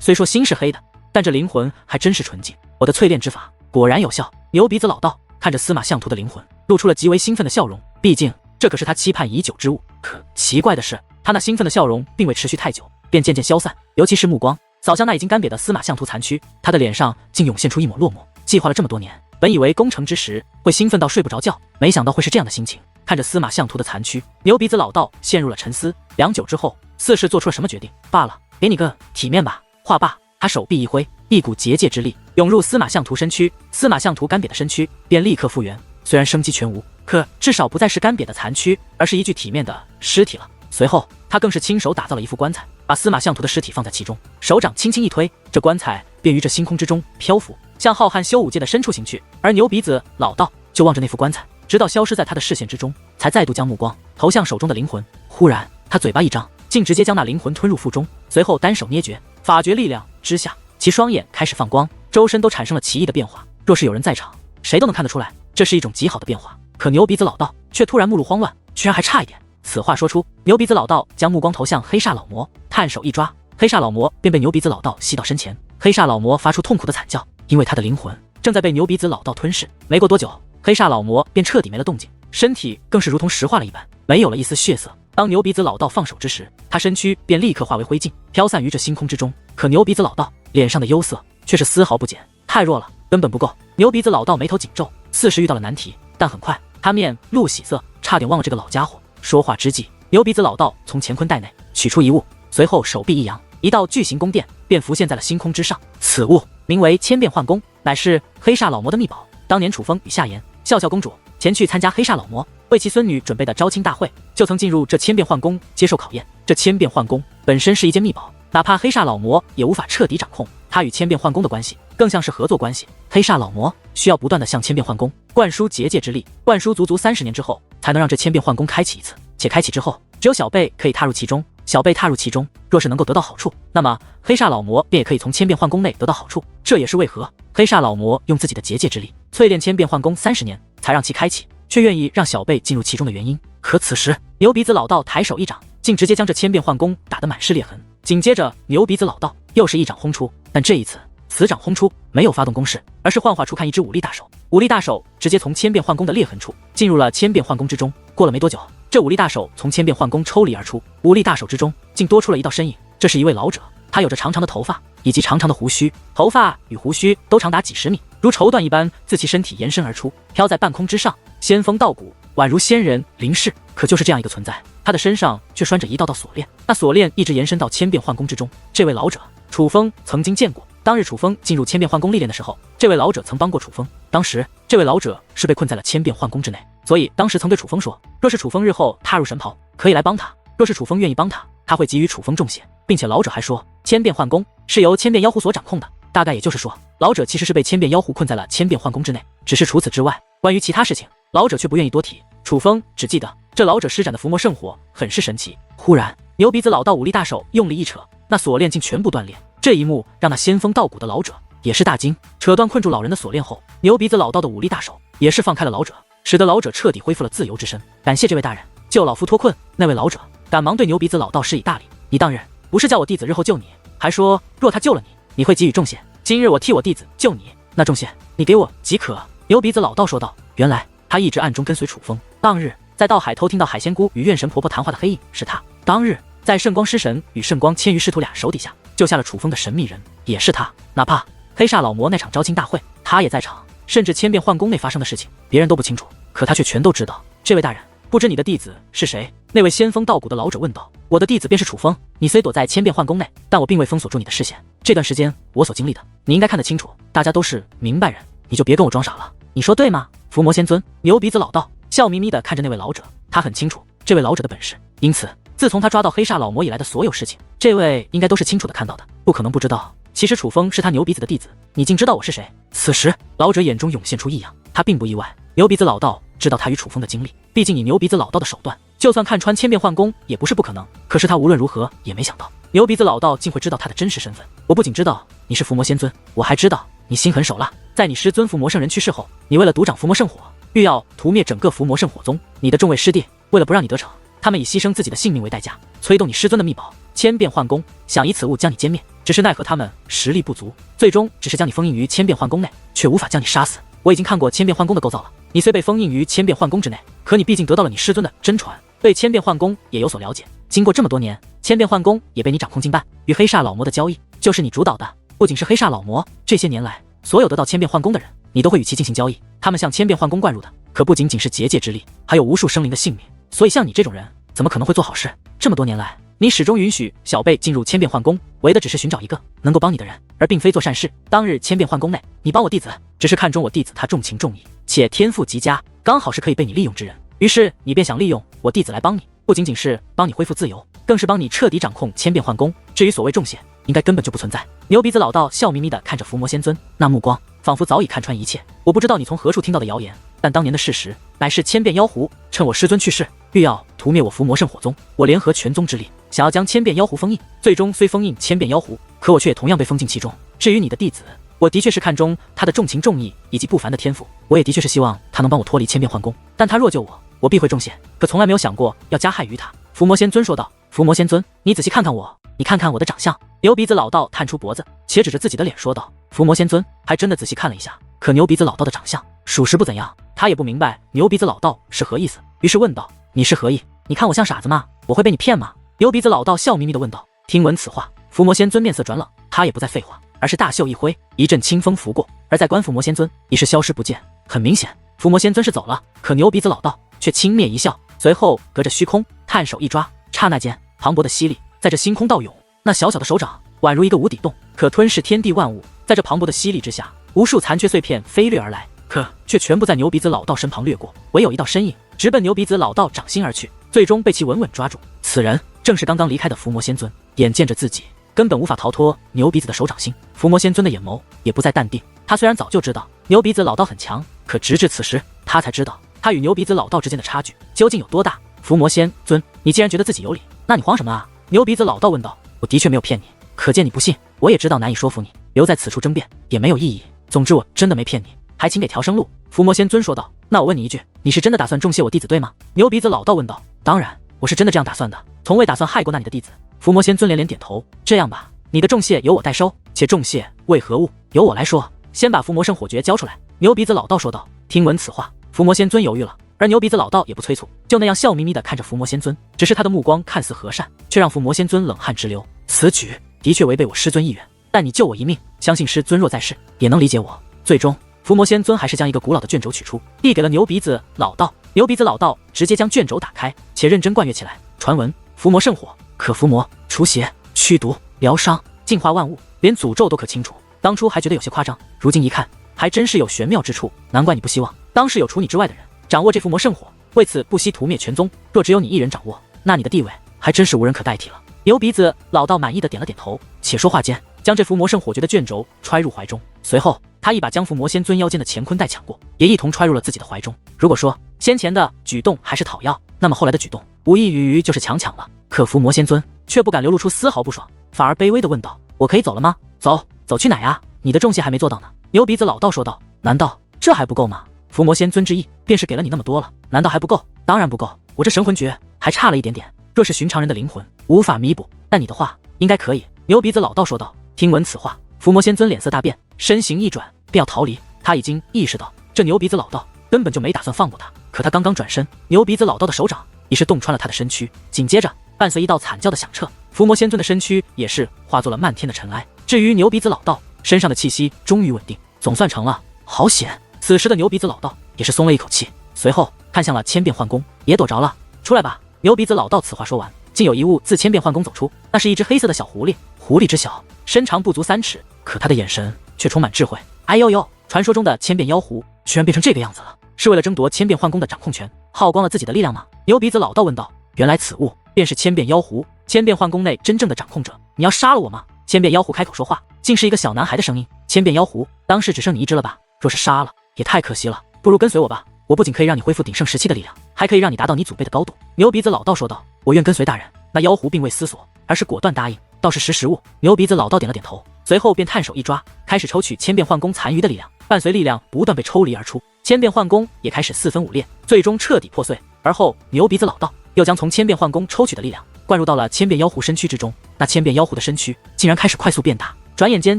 虽说心是黑的，但这灵魂还真是纯净。我的淬炼之法果然有效。牛鼻子老道看着司马相图的灵魂，露出了极为兴奋的笑容。毕竟这可是他期盼已久之物。可奇怪的是，他那兴奋的笑容并未持续太久，便渐渐消散。尤其是目光扫向那已经干瘪的司马相图残躯，他的脸上竟涌现出一抹落寞。计划了这么多年，本以为攻城之时会兴奋到睡不着觉，没想到会是这样的心情。看着司马相图的残躯，牛鼻子老道陷入了沉思。良久之后，似是做出了什么决定。罢了，给你个体面吧。话罢，他手臂一挥，一股结界之力涌入司马相图身躯，司马相图干瘪的身躯便立刻复原。虽然生机全无，可至少不再是干瘪的残躯，而是一具体面的尸体了。随后，他更是亲手打造了一副棺材，把司马相图的尸体放在其中，手掌轻轻一推，这棺材便于这星空之中漂浮，向浩瀚修武界的深处行去。而牛鼻子老道就望着那副棺材，直到消失在他的视线之中，才再度将目光投向手中的灵魂。忽然，他嘴巴一张，竟直接将那灵魂吞入腹中，随后单手捏诀，法诀力量之下，其双眼开始放光，周身都产生了奇异的变化。若是有人在场，谁都能看得出来，这是一种极好的变化。可牛鼻子老道却突然目露慌乱，居然还差一点。此话说出，牛鼻子老道将目光投向黑煞老魔，探手一抓，黑煞老魔便被牛鼻子老道吸到身前。黑煞老魔发出痛苦的惨叫，因为他的灵魂正在被牛鼻子老道吞噬。没过多久，黑煞老魔便彻底没了动静，身体更是如同石化了一般，没有了一丝血色。当牛鼻子老道放手之时，他身躯便立刻化为灰烬，飘散于这星空之中。可牛鼻子老道脸上的忧色却是丝毫不减，太弱了，根本不够。牛鼻子老道眉头紧皱，似是遇到了难题，但很快他面露喜色，差点忘了这个老家伙。说话之际，牛鼻子老道从乾坤袋内取出一物，随后手臂一扬，一道巨型宫殿便浮现在了星空之上。此物名为千变幻宫，乃是黑煞老魔的秘宝。当年楚风与夏言、笑笑公主前去参加黑煞老魔为其孙女准备的招亲大会，就曾进入这千变幻宫接受考验。这千变幻宫本身是一件秘宝，哪怕黑煞老魔也无法彻底掌控。他与千变幻宫的关系更像是合作关系。黑煞老魔需要不断的向千变幻宫灌输结界之力，灌输足足30年之后，才能让这千变幻宫开启一次。且开启之后，只有小辈可以踏入其中。小辈踏入其中，若是能够得到好处，那么黑煞老魔便也可以从千变幻宫内得到好处。这也是为何黑煞老魔用自己的结界之力淬炼千变幻宫30年，才让其开启，却愿意让小辈进入其中的原因。可此时，牛鼻子老道抬手一掌，竟直接将这千变幻宫打得满是裂痕。紧接着，牛鼻子老道又是一掌轰出，但这一次此掌轰出没有发动攻势，而是幻化出看一只武力大手。武力大手直接从千变幻宫的裂痕处进入了千变幻宫之中。过了没多久，这武力大手从千变幻宫抽离而出，武力大手之中竟多出了一道身影。这是一位老者，他有着长长的头发以及长长的胡须，头发与胡须都长达几十米，如绸缎一般自其身体延伸而出，飘在半空之上，仙风道骨，宛如仙人灵士。可就是这样一个存在，他的身上却拴着一道道锁链，那锁链一直延伸到千变幻宫之中。这位老者，楚风曾经见过。当日楚风进入千变幻宫历练的时候，这位老者曾帮过楚风。当时这位老者是被困在了千变幻宫之内，所以当时曾对楚风说，若是楚风日后踏入神袍，可以来帮他。若是楚风愿意帮他，他会给予楚风重谢。并且老者还说，千变幻宫是由千变妖狐所掌控的，大概也就是说，老者其实是被千变妖狐困在了千变幻宫之内。只是除此之外，关于其他事情，老者却不愿意多提。楚风只记得这老者施展的伏魔圣火很是神奇。忽然，牛鼻子老道武力大手用力一扯，那锁链竟全部断裂。这一幕让那仙风道骨的老者也是大惊。扯断困住老人的锁链后，牛鼻子老道的武力大手也是放开了老者，使得老者彻底恢复了自由之身。感谢这位大人救老夫脱困。那位老者赶忙对牛鼻子老道施以大礼，你当日不是叫我弟子日后救你，还说若他救了你，你会给予重谢。今日我替我弟子救你，那重谢你给我即可。牛鼻子老道说道。原来他一直暗中跟随楚风，当日在道海偷听到海仙姑与怨神婆婆谈话的黑影是他，当日在圣光师神与圣光千余师徒俩手底下救下了楚风的神秘人也是他。哪怕黑煞老魔那场招亲大会他也在场，甚至千变幻宫内发生的事情别人都不清楚，可他却全都知道。这位大人，不知你的弟子是谁？那位仙风道骨的老者问道。我的弟子便是楚风，你虽躲在千变幻宫内，但我并未封锁住你的视线。这段时间我所经历的，你应该看得清楚，大家都是明白人，你就别跟我装傻了。你说对吗？伏魔仙尊牛鼻子老道笑眯眯地看着那位老者，他很清楚这位老者的本事，因此自从他抓到黑煞老魔以来的所有事情，这位应该都是清楚的看到的，不可能不知道。其实楚风是他牛鼻子的弟子，你竟知道我是谁？此时老者眼中涌现出异样，他并不意外，牛鼻子老道知道他与楚风的经历，毕竟以牛鼻子老道的手段，就算看穿千变幻宫也不是不可能。可是他无论如何也没想到牛鼻子老道竟会知道他的真实身份。我不仅知道你是伏魔仙尊，我还知道你心狠手辣。在你师尊伏魔圣人去世后，你为了独掌伏魔圣火，欲要屠灭整个伏魔圣火宗，你的众位师弟为了不让你得逞，他们以牺牲自己的性命为代价，催动你师尊的秘宝千变幻宫，想以此物将你歼灭。只是奈何他们实力不足，最终只是将你封印于千变幻宫内，却无法将你杀死。我已经看过千变幻宫的构造了，你虽被封印于千变幻宫之内，可你毕竟得到了你师尊的真传，对千变幻宫也有所了解。经过这么多年，千变幻宫也被你掌控近半，与黑煞老魔的交易就是你主导的。不仅是黑煞老魔，这些年来所有得到千变幻宫的人，你都会与其进行交易。他们向千变幻宫灌入的，可不仅仅是结界之力，还有无数生灵的性命。所以像你这种人，怎么可能会做好事？这么多年来，你始终允许小辈进入千变幻宫，为的只是寻找一个能够帮你的人，而并非做善事。当日千变幻宫内，你帮我弟子，只是看中我弟子他重情重义，且天赋极佳，刚好是可以被你利用之人。于是你便想利用我弟子来帮你，不仅仅是帮你恢复自由，更是帮你彻底掌控千变幻宫。至于所谓重血，应该根本就不存在。牛鼻子老道笑眯眯地看着伏魔仙尊，那目光仿佛早已看穿一切。我不知道你从何处听到的谣言，但当年的事实乃是千变妖狐趁我师尊去世，欲要屠灭我伏魔圣火宗，我联合全宗之力，想要将千变妖狐封印。最终虽封印千变妖狐，可我却也同样被封进其中。至于你的弟子，我的确是看中他的重情重义以及不凡的天赋，我也的确是希望他能帮我脱离千变幻宫。但他若救我，我必会重谢，可从来没有想过要加害于他。伏魔仙尊说道。伏魔仙尊，你仔细看看我，你看看我的长相。牛鼻子老道探出脖子，且指着自己的脸说道。伏魔仙尊还真的仔细看了一下，可牛鼻子老道的长相属实不怎样。他也不明白牛鼻子老道是何意思，于是问道：你是何意？你看我像傻子吗？我会被你骗吗？牛鼻子老道笑眯眯地问道。听闻此话，伏魔仙尊面色转冷，他也不再废话，而是大袖一挥，一阵清风拂过，而在观伏魔仙尊已是消失不见。很明显，伏魔仙尊是走了，可牛鼻子老道却轻蔑一笑，随后隔着虚空探手一抓，刹那间磅礴的吸力在这星空倒涌，那小小的手掌宛如一个无底洞，可吞噬天地万物。在这磅礴的吸力之下，无数残缺碎片飞掠而来，可却全部在牛鼻子老道身旁掠过，唯有一道身影直奔牛鼻子老道掌心而去，最终被其稳稳抓住。此人正是刚刚离开的伏魔仙尊，眼见着自己根本无法逃脱牛鼻子的手掌心，伏魔仙尊的眼眸也不再淡定。他虽然早就知道牛鼻子老道很强，可直至此时，他才知道他与牛鼻子老道之间的差距究竟有多大。伏魔仙尊，你既然觉得自己有理，那你慌什么啊？牛鼻子老道问道。我的确没有骗你，可见你不信，我也知道难以说服你，留在此处争辩也没有意义。总之我真的没骗你，还请给条生路。伏魔仙尊说道。那我问你一句，你是真的打算重谢我弟子对吗？牛鼻子老道问道。当然，我是真的这样打算的，从未打算害过那你的弟子。伏魔仙尊连连点头。这样吧，你的重谢由我代收，且重谢为何物，由我来说。先把伏魔圣火诀交出来。牛鼻子老道说道。听闻此话，伏魔仙尊犹豫了，而牛鼻子老道也不催促，就那样笑眯眯地看着伏魔仙尊，只是他的目光看似和善，却让伏魔仙尊冷汗直流。此举的确违背我师尊意愿，但你救我一命，相信师尊若在世也能理解我。最终伏魔仙尊还是将一个古老的卷轴取出，递给了牛鼻子老道。牛鼻子老道直接将卷轴打开，且认真灌阅起来。传闻伏魔圣火可伏魔、除邪、驱毒、疗伤、净化万物，连诅咒都可清除。当初还觉得有些夸张，如今一看还真是有玄妙之处，难怪你不希望当时有除你之外的人掌握这伏魔圣火，为此不惜屠灭全宗。若只有你一人掌握，那你的地位还真是无人可代替了。牛鼻子老道满意的点了点头，且说话间将这伏魔圣火诀的卷轴揣入怀中，随后他一把将伏魔仙尊腰间的乾坤袋抢过，也一同揣入了自己的怀中。如果说先前的举动还是讨要，那么后来的举动无异于就是强抢了。可伏魔仙尊却不敢流露出丝毫不爽，反而卑微的问道：我可以走了吗？走去哪呀？你的重谢还没做到呢。牛鼻子老道说道。难道这还不够吗？伏魔仙尊之意便是给了你那么多了，难道还不够？当然不够，我这神魂诀还差了一点点，若是寻常人的灵魂无法弥补，但你的话应该可以。牛鼻子老道说道。听闻此话，伏魔仙尊脸色大变，身形一转便要逃离。他已经意识到这牛鼻子老道根本就没打算放过他，可他刚刚转身，牛鼻子老道的手掌已是洞穿了他的身躯，紧接着伴随一道惨叫的响彻，伏魔仙尊的身躯也是化作了漫天的尘埃。至于牛鼻子老道身上的气息终于稳定，总算成了。好险！此时的牛鼻子老道也是松了一口气，随后看向了千变幻宫，也躲着了。出来吧！牛鼻子老道此话说完，竟有一物自千变幻宫走出，那是一只黑色的小狐狸。狐狸之小，身长不足3尺，可他的眼神却充满智慧。哎呦呦！传说中的千变妖狐居然变成这个样子了，是为了争夺千变幻宫的掌控权，耗光了自己的力量吗？牛鼻子老道问道。原来此物便是千变妖狐，千变幻宫内真正的掌控者。你要杀了我吗？千变妖狐开口说话，竟是一个小男孩的声音。千变妖狐，当时只剩你一只了吧？若是杀了，也太可惜了。不如跟随我吧，我不仅可以让你恢复鼎盛时期的力量，还可以让你达到你祖辈的高度。牛鼻子老道说道。我愿跟随大人。那妖狐并未思索，而是果断答应。倒是识时务。牛鼻子老道点了点头，随后便探手一抓，开始抽取千变幻宫残余的力量。伴随力量不断被抽离而出，千变幻宫也开始4分5裂，最终彻底破碎。而后牛鼻子老道又将从千变幻宫抽取的力量灌入到了千变妖狐身躯之中。那千变妖狐的身躯竟然开始快速变大，转眼间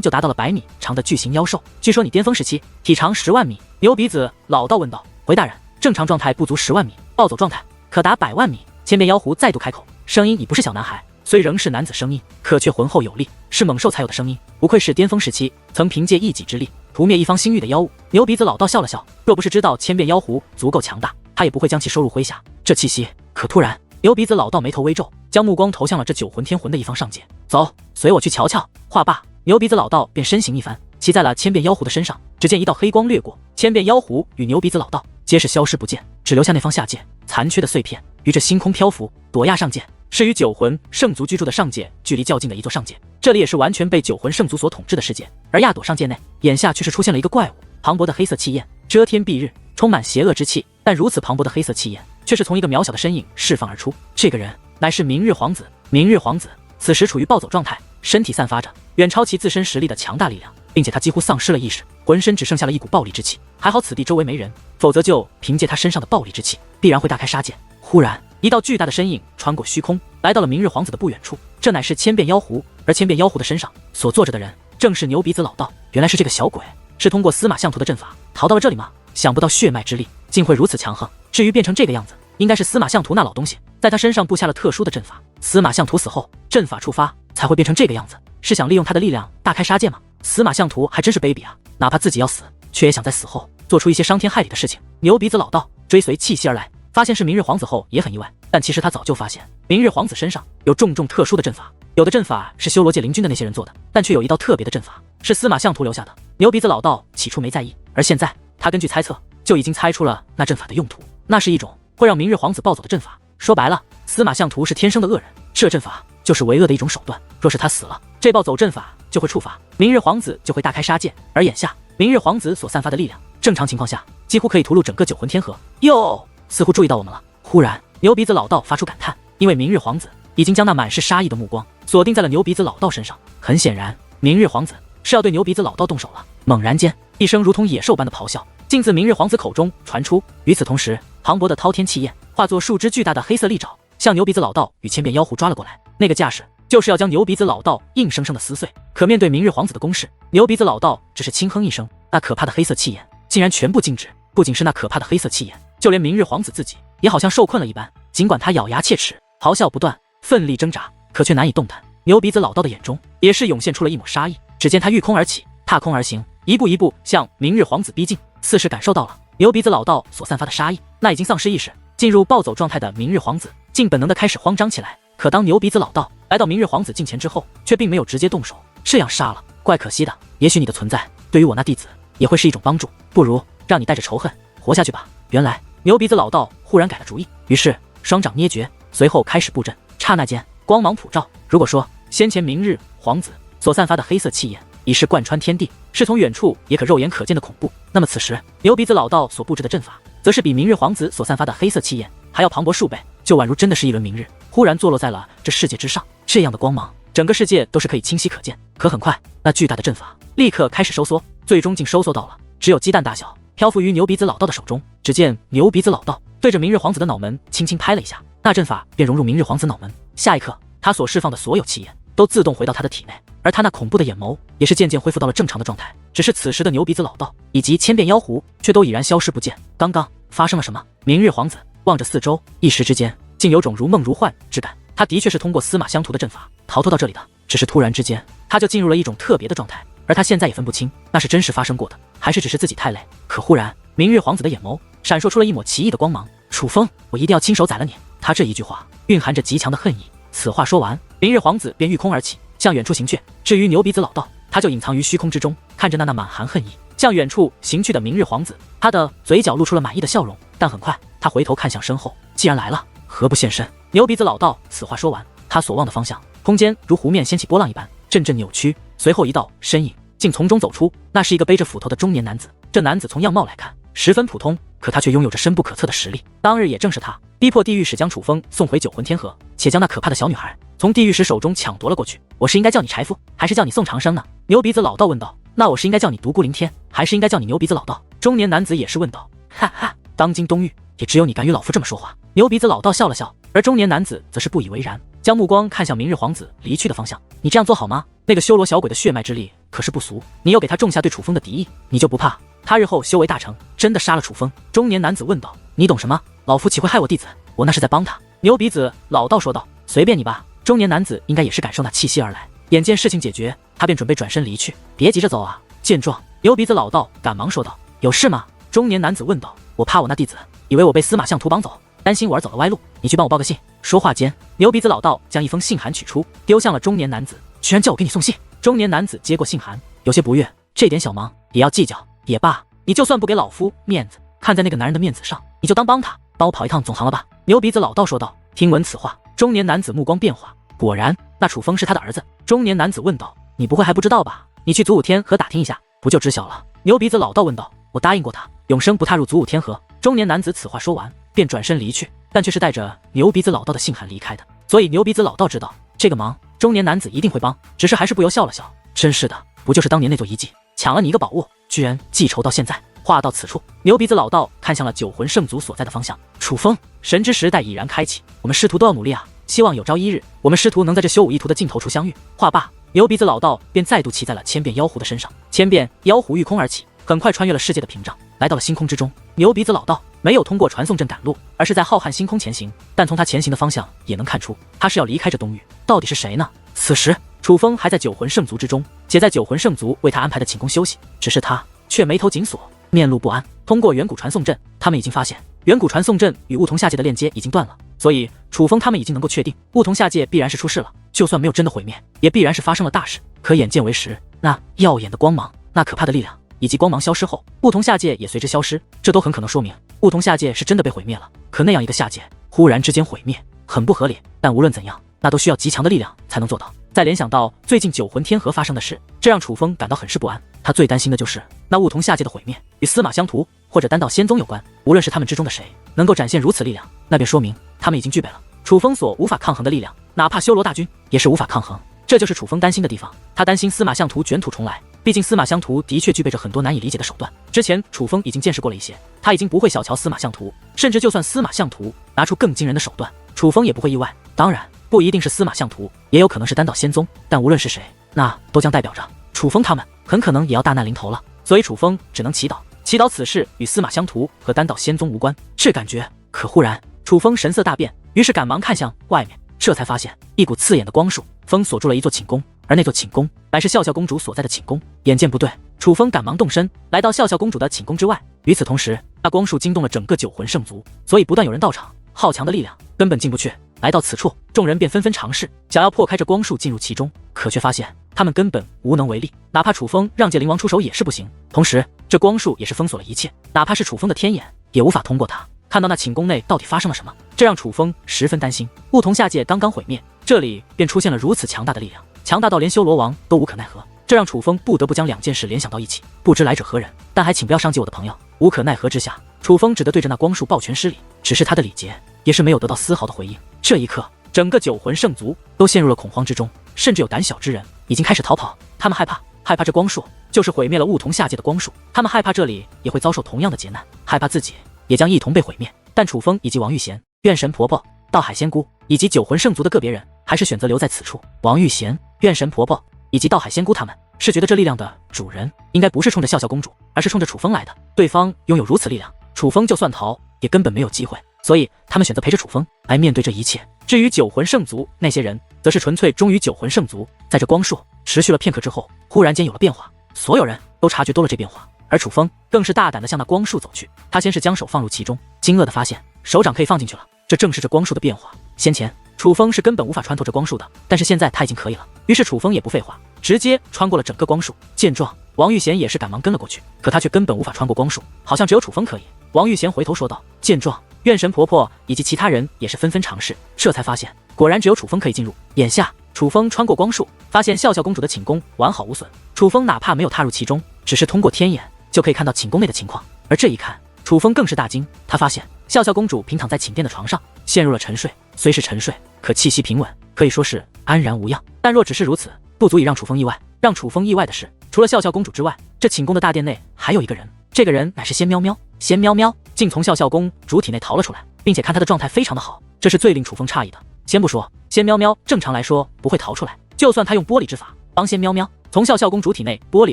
就达到了100米长的巨型妖兽。据说你巅峰时期体长10万米。牛鼻子老道问道：“回大人，正常状态不足10万米，暴走状态可达100万米。”千变妖狐再度开口，声音已不是小男孩，虽仍是男子声音，可却浑厚有力，是猛兽才有的声音。不愧是巅峰时期曾凭借一己之力屠灭一方星域的妖物。牛鼻子老道笑了笑，若不是知道千变妖狐足够强大，他也不会将其收入麾下。这气息……可突然，牛鼻子老道眉头微皱，将目光投向了这9魂天魂的一方上界。走，随我去瞧瞧。话罢，牛鼻子老道便身形一番，骑在了千变妖狐的身上。只见一道黑光掠过，千变妖狐与牛鼻子老道皆是消失不见，只留下那方下界残缺的碎片于这星空漂浮。朵亚上界是与9魂圣族居住的上界距离较近的一座上界，这里也是完全被9魂圣族所统治的世界。而亚朵上界内，眼下却是出现了一个怪物，磅礴的黑色气焰遮天蔽日，充满邪恶之气。但如此磅礴的黑色气焰，却是从一个渺小的身影释放而出。这个人乃是明日皇子。明日皇子此时处于暴走状态，身体散发着远超其自身实力的强大力量，并且他几乎丧失了意识，浑身只剩下了一股暴力之气。还好此地周围没人，否则就凭借他身上的暴力之气，必然会大开杀戒。忽然，一道巨大的身影穿过虚空，来到了明日皇子的不远处。这乃是千变妖狐，而千变妖狐的身上所坐着的人，正是牛鼻子老道。原来是这个小鬼，是通过司马相图的阵法逃到了这里吗？想不到血脉之力竟会如此强横，至于变成这个样子，应该是司马相图那老东西在他身上布下了特殊的阵法。司马相图死后，阵法触发才会变成这个样子，是想利用他的力量大开杀戒吗？司马相图还真是卑鄙啊，哪怕自己要死，却也想在死后做出一些伤天害理的事情。牛鼻子老道追随气息而来，发现是明日皇子后也很意外，但其实他早就发现明日皇子身上有重特殊的阵法，有的阵法是修罗界灵君的那些人做的，但却有一道特别的阵法是司马相图留下的。牛鼻子老道起初没在意，而现在他根据猜测就已经猜出了那阵法的用途，那是一种会让明日皇子暴走的阵法。说白了，司马相图是天生的恶人，这阵法就是为恶的一种手段。若是他死了，这暴走阵法就会触发，明日皇子就会大开杀戒。而眼下明日皇子所散发的力量，正常情况下几乎可以屠戮整个9魂天河。哟，似乎注意到我们了。忽然，牛鼻子老道发出感叹，因为明日皇子已经将那满是杀意的目光锁定在了牛鼻子老道身上。很显然，明日皇子是要对牛鼻子老道动手了。猛然间，一声如同野兽般的咆哮竟自明日皇子口中传出。与此同时，磅礴的滔天气焰化作数只巨大的黑色利爪，向牛鼻子老道与千变妖狐抓了过来。那个架势就是要将牛鼻子老道硬生生的撕碎。可面对明日皇子的攻势，牛鼻子老道只是轻哼一声，那可怕的黑色气焰竟然全部静止。不仅是那可怕的黑色气焰，就连明日皇子自己也好像受困了一般，尽管他咬牙切齿，咆哮不断，奋力挣扎，可却难以动弹。牛鼻子老道的眼中也是涌现出了一抹杀意，只见他御空而起，踏空而行，一步一步向明日皇子逼近。似是感受到了牛鼻子老道所散发的杀意，那已经丧失意识进入暴走状态的明日皇子竟本能的开始慌张起来。可当牛鼻子老道来到明日皇子近前之后，却并没有直接动手，这样杀了怪可惜的。也许你的存在对于我那弟子也会是一种帮助，不如让你带着仇恨活下去吧。原来牛鼻子老道忽然改了主意，于是双掌捏诀，随后开始布阵。刹那间光芒普照。如果说先前明日皇子所散发的黑色气焰已是贯穿天地，是从远处也可肉眼可见的恐怖，那么此时牛鼻子老道所布置的阵法，则是比明日皇子所散发的黑色气焰还要磅礴数倍，就宛如真的是一轮明日忽然坐落在了这世界之上。这样的光芒，整个世界都是可以清晰可见。可很快，那巨大的阵法立刻开始收缩，最终竟收缩到了只有鸡蛋大小，漂浮于牛鼻子老道的手中。只见牛鼻子老道对着明日皇子的脑门轻轻拍了一下，那阵法便融入明日皇子脑门。下一刻，他所释放的所有气焰都自动回到他的体内，而他那恐怖的眼眸也是渐渐恢复到了正常的状态。只是此时的牛鼻子老道以及千变妖狐却都已然消失不见。刚刚发生了什么？明日皇子望着四周，一时之间竟有种如梦如幻之感。他的确是通过司马相图的阵法逃脱到这里的，只是突然之间他就进入了一种特别的状态，而他现在也分不清那是真实发生过的，还是只是自己太累。可忽然，明日皇子的眼眸闪烁出了一抹奇异的光芒。楚风，我一定要亲手宰了你。他这一句话蕴含着极强的恨意。此话说完，明日皇子便御空而起，向远处行去。至于牛鼻子老道，他就隐藏于虚空之中，看着那满含恨意向远处行去的明日皇子，他的嘴角露出了满意的笑容。但很快，他回头看向身后，既然来了，何不现身？牛鼻子老道此话说完，他所望的方向，空间如湖面掀起波浪一般，阵阵扭曲。随后一道身影竟从中走出，那是一个背着斧头的中年男子。这男子从样貌来看十分普通，可他却拥有着深不可测的实力。当日也正是他逼迫地狱使将楚风送回9魂天河，且将那可怕的小女孩从地狱使手中抢夺了过去。我是应该叫你柴夫，还是叫你宋长生呢？牛鼻子老道问道。那我是应该叫你独孤凌天，还是应该叫你牛鼻子老道？中年男子也是问道。哈哈，当今东域也只有你敢与老夫这么说话。牛鼻子老道笑了笑，而中年男子则是不以为然，将目光看向明日皇子离去的方向。你这样做好吗？那个修罗小鬼的血脉之力可是不俗，你又给他种下对楚风的敌意，你就不怕他日后修为大成，真的杀了楚风？中年男子问道。你懂什么？老夫岂会害我弟子？我那是在帮他。牛鼻子老道说道。随便你吧。中年男子应该也是感受那气息而来，眼见事情解决，他便准备转身离去。别急着走啊！见状，牛鼻子老道赶忙说道。有事吗？中年男子问道。我怕我那弟子以为我被司马相图绑走，担心我儿走了歪路，你去帮我报个信。说话间，牛鼻子老道将一封信函取出，丢向了中年男子。居然叫我给你送信！中年男子接过信函，有些不悦，这点小忙也要计较？也罢，你就算不给老夫面子，看在那个男人的面子上，你就当帮他，帮我跑一趟总行了吧？牛鼻子老道说道。听闻此话，中年男子目光变化，果然，那楚风是他的儿子。中年男子问道。你不会还不知道吧？你去祖武天河打听一下，不就知晓了？牛鼻子老道问道。我答应过他，永生不踏入祖武天河。中年男子此话说完，便转身离去，但却是带着牛鼻子老道的信函离开的。所以牛鼻子老道知道这个忙，中年男子一定会帮，只是还是不由笑了笑。真是的，不就是当年那座遗迹，抢了你一个宝物，居然记仇到现在。话到此处，牛鼻子老道看向了九魂圣族所在的方向。楚风，神之时代已然开启，我们师徒都要努力啊！希望有朝一日，我们师徒能在这修武一途的尽头处相遇。话罢，牛鼻子老道便再度骑在了千变妖狐的身上，千变妖狐御空而起，很快穿越了世界的屏障，来到了星空之中。牛鼻子老道没有通过传送阵赶路，而是在浩瀚星空前行，但从他前行的方向也能看出，他是要离开这东域。到底是谁呢？此时，楚风还在九魂圣族之中，且在九魂圣族为他安排的寝宫休息，只是他却眉头紧锁，面露不安。通过远古传送阵，他们已经发现远古传送阵与梧桐下界的链接已经断了，所以楚风他们已经能够确定梧桐下界必然是出事了。就算没有真的毁灭，也必然是发生了大事。可眼见为实，那耀眼的光芒，那可怕的力量，以及光芒消失后，梧桐下界也随之消失，这都很可能说明梧桐下界是真的被毁灭了。可那样一个下界忽然之间毁灭，很不合理。但无论怎样，那都需要极强的力量才能做到。再联想到最近九魂天河发生的事，这让楚风感到很是不安。他最担心的就是那梧桐下界的毁灭与司马相图或者丹道仙宗有关。无论是他们之中的谁能够展现如此力量，那便说明他们已经具备了楚风所无法抗衡的力量，哪怕修罗大军也是无法抗衡。这就是楚风担心的地方。他担心司马相图卷土重来，毕竟司马相图的确具备着很多难以理解的手段。之前楚风已经见识过了一些，他已经不会小瞧司马相图，甚至就算司马相图拿出更惊人的手段，楚风也不会意外。当然，不一定是司马相图，也有可能是丹道仙宗，但无论是谁，那都将代表着楚风他们很可能也要大难临头了。所以楚风只能祈祷此事与司马相图和丹道仙宗无关。这感觉，可忽然楚风神色大变，于是赶忙看向外面，这才发现一股刺眼的光束封锁住了一座寝宫，而那座寝宫乃是笑笑公主所在的寝宫。眼见不对，楚风赶忙动身来到笑笑公主的寝宫之外。与此同时，那光束惊动了整个九魂圣族，所以不断有人到场，好强的力量根本进不去。来到此处，众人便纷纷尝试想要破开这光束进入其中，可却发现他们根本无能为力，哪怕楚风让界灵王出手也是不行。同时，这光束也是封锁了一切，哪怕是楚风的天眼也无法通过它看到那寝宫内到底发生了什么。这让楚风十分担心。梧桐下界刚刚毁灭，这里便出现了如此强大的力量，强大到连修罗王都无可奈何。这让楚风不得不将两件事联想到一起，不知来者何人，但还请不要伤及我的朋友。无可奈何之下，楚风只得对着那光束抱拳施礼，只是他的礼节也是没有得到丝毫的回应。这一刻，整个九魂圣族都陷入了恐慌之中，甚至有胆小之人已经开始逃跑。他们害怕这光束就是毁灭了梧桐下界的光束，他们害怕这里也会遭受同样的劫难，害怕自己也将一同被毁灭。但楚风以及王玉贤、怨神婆婆、道海仙姑以及九魂圣族的个别人还是选择留在此处。王玉贤、怨神婆婆以及道海仙姑他们是觉得这力量的主人应该不是冲着笑笑公主，而是冲着楚风来的。对方拥有如此力量，楚风就算逃也根本没有机会，所以他们选择陪着楚风来面对这一切。至于九魂圣族那些人，则是纯粹忠于九魂圣族。在这光束持续了片刻之后，忽然间有了变化，所有人都察觉到了这变化，而楚风更是大胆地向那光束走去。他先是将手放入其中，惊愕地发现手掌可以放进去了，这正是这光束的变化。先前楚风是根本无法穿透这光束的，但是现在他已经可以了。于是楚风也不废话，直接穿过了整个光束。见状，王玉贤也是赶忙跟了过去，可他却根本无法穿过光束，好像只有楚风可以。王玉贤回头说道。见状，怨神婆婆以及其他人也是纷纷尝试，这才发现果然只有楚风可以进入。眼下楚风穿过光束，发现笑笑公主的寝宫完好无损，楚风哪怕没有踏入其中，只是通过天眼就可以看到寝宫内的情况。而这一看，楚风更是大惊，他发现笑笑公主平躺在寝殿的床上，陷入了沉睡。虽是沉睡，可气息平稳，可以说是安然无恙。但若只是如此，不足以让楚风意外。让楚风意外的是，除了笑笑公主之外，这寝宫的大殿内还有一个人。这个人乃是仙喵喵。仙喵喵竟从笑笑公主体内逃了出来，并且看他的状态非常的好，这是最令楚风诧异的。先不说仙喵喵正常来说不会逃出来，就算他用剥离之法帮仙喵喵从笑笑公主体内剥离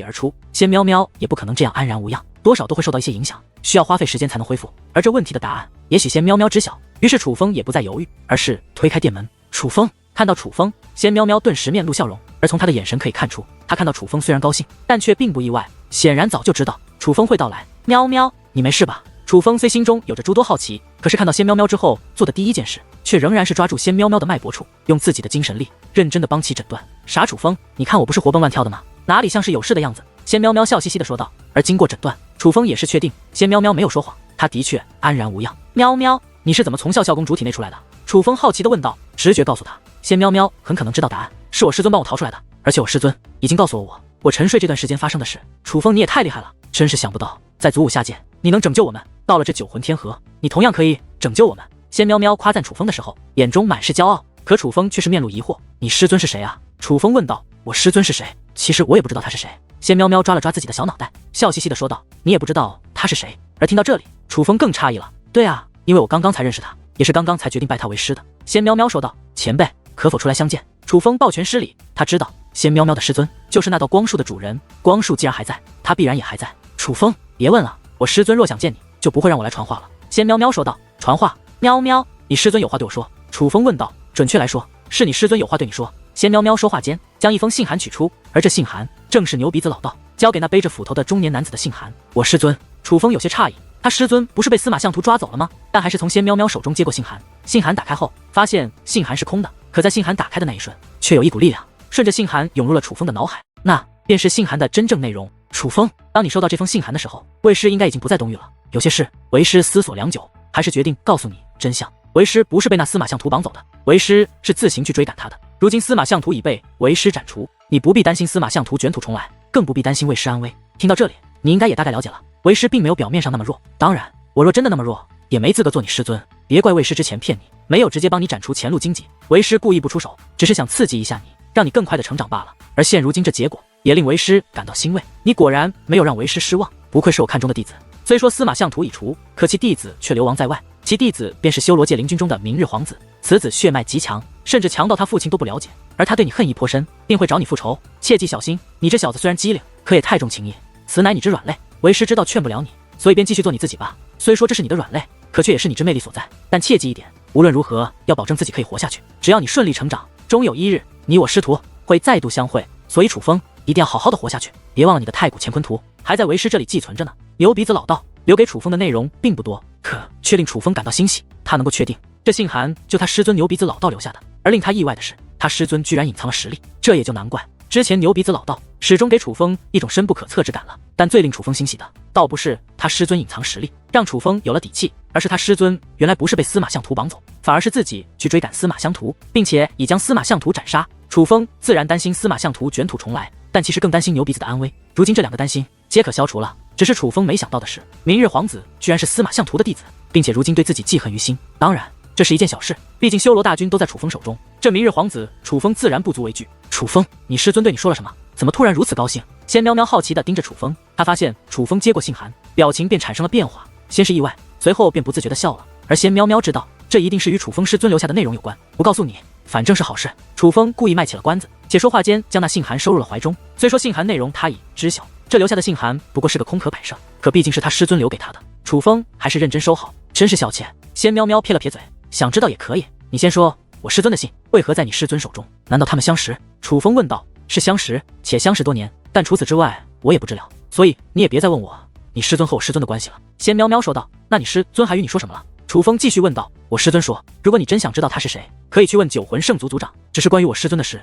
而出，仙喵喵也不可能这样安然无恙，多少都会受到一些影响，需要花费时间才能恢复。而这问题的答案，也许仙喵喵知晓。于是楚风也不再犹豫，而是推开店门。楚风看到楚风，仙喵喵顿时面露笑容，而从他的眼神可以看出，他看到楚风虽然高兴，但却并不意外，显然早就知道楚风会到来。喵喵，你没事吧？楚风虽心中有着诸多好奇，可是看到仙喵喵之后做的第一件事，却仍然是抓住仙喵喵的脉搏处，用自己的精神力认真的帮其诊断。傻楚风，你看我不是活蹦乱跳的吗？哪里像是有事的样子？仙喵喵笑嘻嘻的说道。而经过诊断，楚风也是确定仙喵喵没有说谎，他的确安然无恙。喵喵，你是怎么从笑笑公主体内出来的？楚风好奇的问道。直觉告诉他，仙喵喵很可能知道答案，是我师尊帮我逃出来的，而且我师尊已经告诉了我沉睡这段时间发生的事。楚风，你也太厉害了，真是想不到在祖武下界你能拯救我们，到了这九魂天河，你同样可以拯救我们。仙喵喵夸赞楚风的时候，眼中满是骄傲，可楚风却是面露疑惑。你师尊是谁啊？楚风问道。我师尊是谁？其实我也不知道他是谁。仙喵喵抓了抓自己的小脑袋，笑嘻嘻的说道。你也不知道他是谁？而听到这里，楚风更诧异了。对啊，因为我刚刚才认识他，也是刚刚才决定拜他为师的。仙喵喵说道。前辈可否出来相见？楚风抱拳施礼，他知道仙喵喵的师尊就是那道光束的主人，光束既然还在，他必然也还在。楚风，别问了，我师尊若想见你，就不会让我来传话了。仙喵喵说道。传话？喵喵，你师尊有话对我说？楚风问道。准确来说，是你师尊有话对你说。仙喵喵说话间，将一封信函取出，而这信函正是牛鼻子老道交给那背着斧头的中年男子的信函。我师尊。楚风有些诧异，他师尊不是被司马相图抓走了吗？但还是从仙喵喵手中接过信函。信函打开后，发现信函是空的，可在信函打开的那一瞬，却有一股力量顺着信函涌入了楚风的脑海，那便是信函的真正内容。楚风，当你收到这封信函的时候，为师应该已经不在东域了。有些事，为师思索良久，还是决定告诉你真相。为师不是被那司马相图绑走的，为师是自行去追赶他的。如今司马相图已被为师斩除，你不必担心司马相图卷土重来，更不必担心为师安危。听到这里，你应该也大概了解了，为师并没有表面上那么弱。当然，我若真的那么弱，也没资格做你师尊。别怪为师之前骗你，没有直接帮你斩除前路荆棘，为师故意不出手，只是想刺激一下你，让你更快的成长罢了。而现如今这结果，也令为师感到欣慰。你果然没有让为师失望，不愧是我看中的弟子。虽说司马相图已除，可其弟子却流亡在外，其弟子便是修罗界灵军中的明日皇子。此子血脉极强，甚至强到他父亲都不了解，而他对你恨意颇深，定会找你复仇。切记小心，你这小子虽然机灵，可也太重情义，此乃你之软肋。为师知道劝不了你，所以便继续做你自己吧。虽说这是你的软肋，可却也是你之魅力所在。但切记一点，无论如何要保证自己可以活下去。只要你顺利成长，终有一日，你我师徒会再度相会。所以楚风一定要好好的活下去，别忘了你的太古乾坤图还在为师这里寄存着呢。牛鼻子老道留给楚风的内容并不多，可却令楚风感到欣喜。他能够确定这信函就他师尊牛鼻子老道留下的，而令他意外的是，他师尊居然隐藏了实力。这也就难怪之前牛鼻子老道始终给楚风一种深不可测之感了。但最令楚风欣喜的，倒不是他师尊隐藏实力让楚风有了底气，而是他师尊原来不是被司马相图绑走，反而是自己去追赶司马相图，并且已将司马相图斩杀。楚风自然担心司马相图卷土重来，但其实更担心牛鼻子的安危。如今这两个担心皆可消除了，只是楚风没想到的是，明日皇子居然是司马相图的弟子，并且如今对自己记恨于心。当然这是一件小事，毕竟修罗大军都在楚风手中，这明日皇子楚风自然不足为惧。楚风，你师尊对你说了什么？怎么突然如此高兴？仙喵喵好奇地盯着楚风，他发现楚风接过信函，表情便产生了变化，先是意外，随后便不自觉地笑了。而仙喵喵知道这一定是与楚风师尊留下的内容有关，不告诉你，反正是好事。楚风故意卖起了关子，且说话间将那信函收入了怀中。虽说信函内容他已知晓，这留下的信函不过是个空壳摆设，可毕竟是他师尊留给他的，楚风还是认真收好。真是小气。仙喵喵撇了撇嘴，想知道也可以，你先说，我师尊的信为何在你师尊手中？难道他们相识？楚风问道。是相识，且相识多年，但除此之外我也不知了，所以你也别再问我你师尊和我师尊的关系了。仙喵喵说道。那你师尊还与你说什么了？楚风继续问道。我师尊说，如果你真想知道他是谁，可以去问九魂圣族族长，只是关于我师尊的事，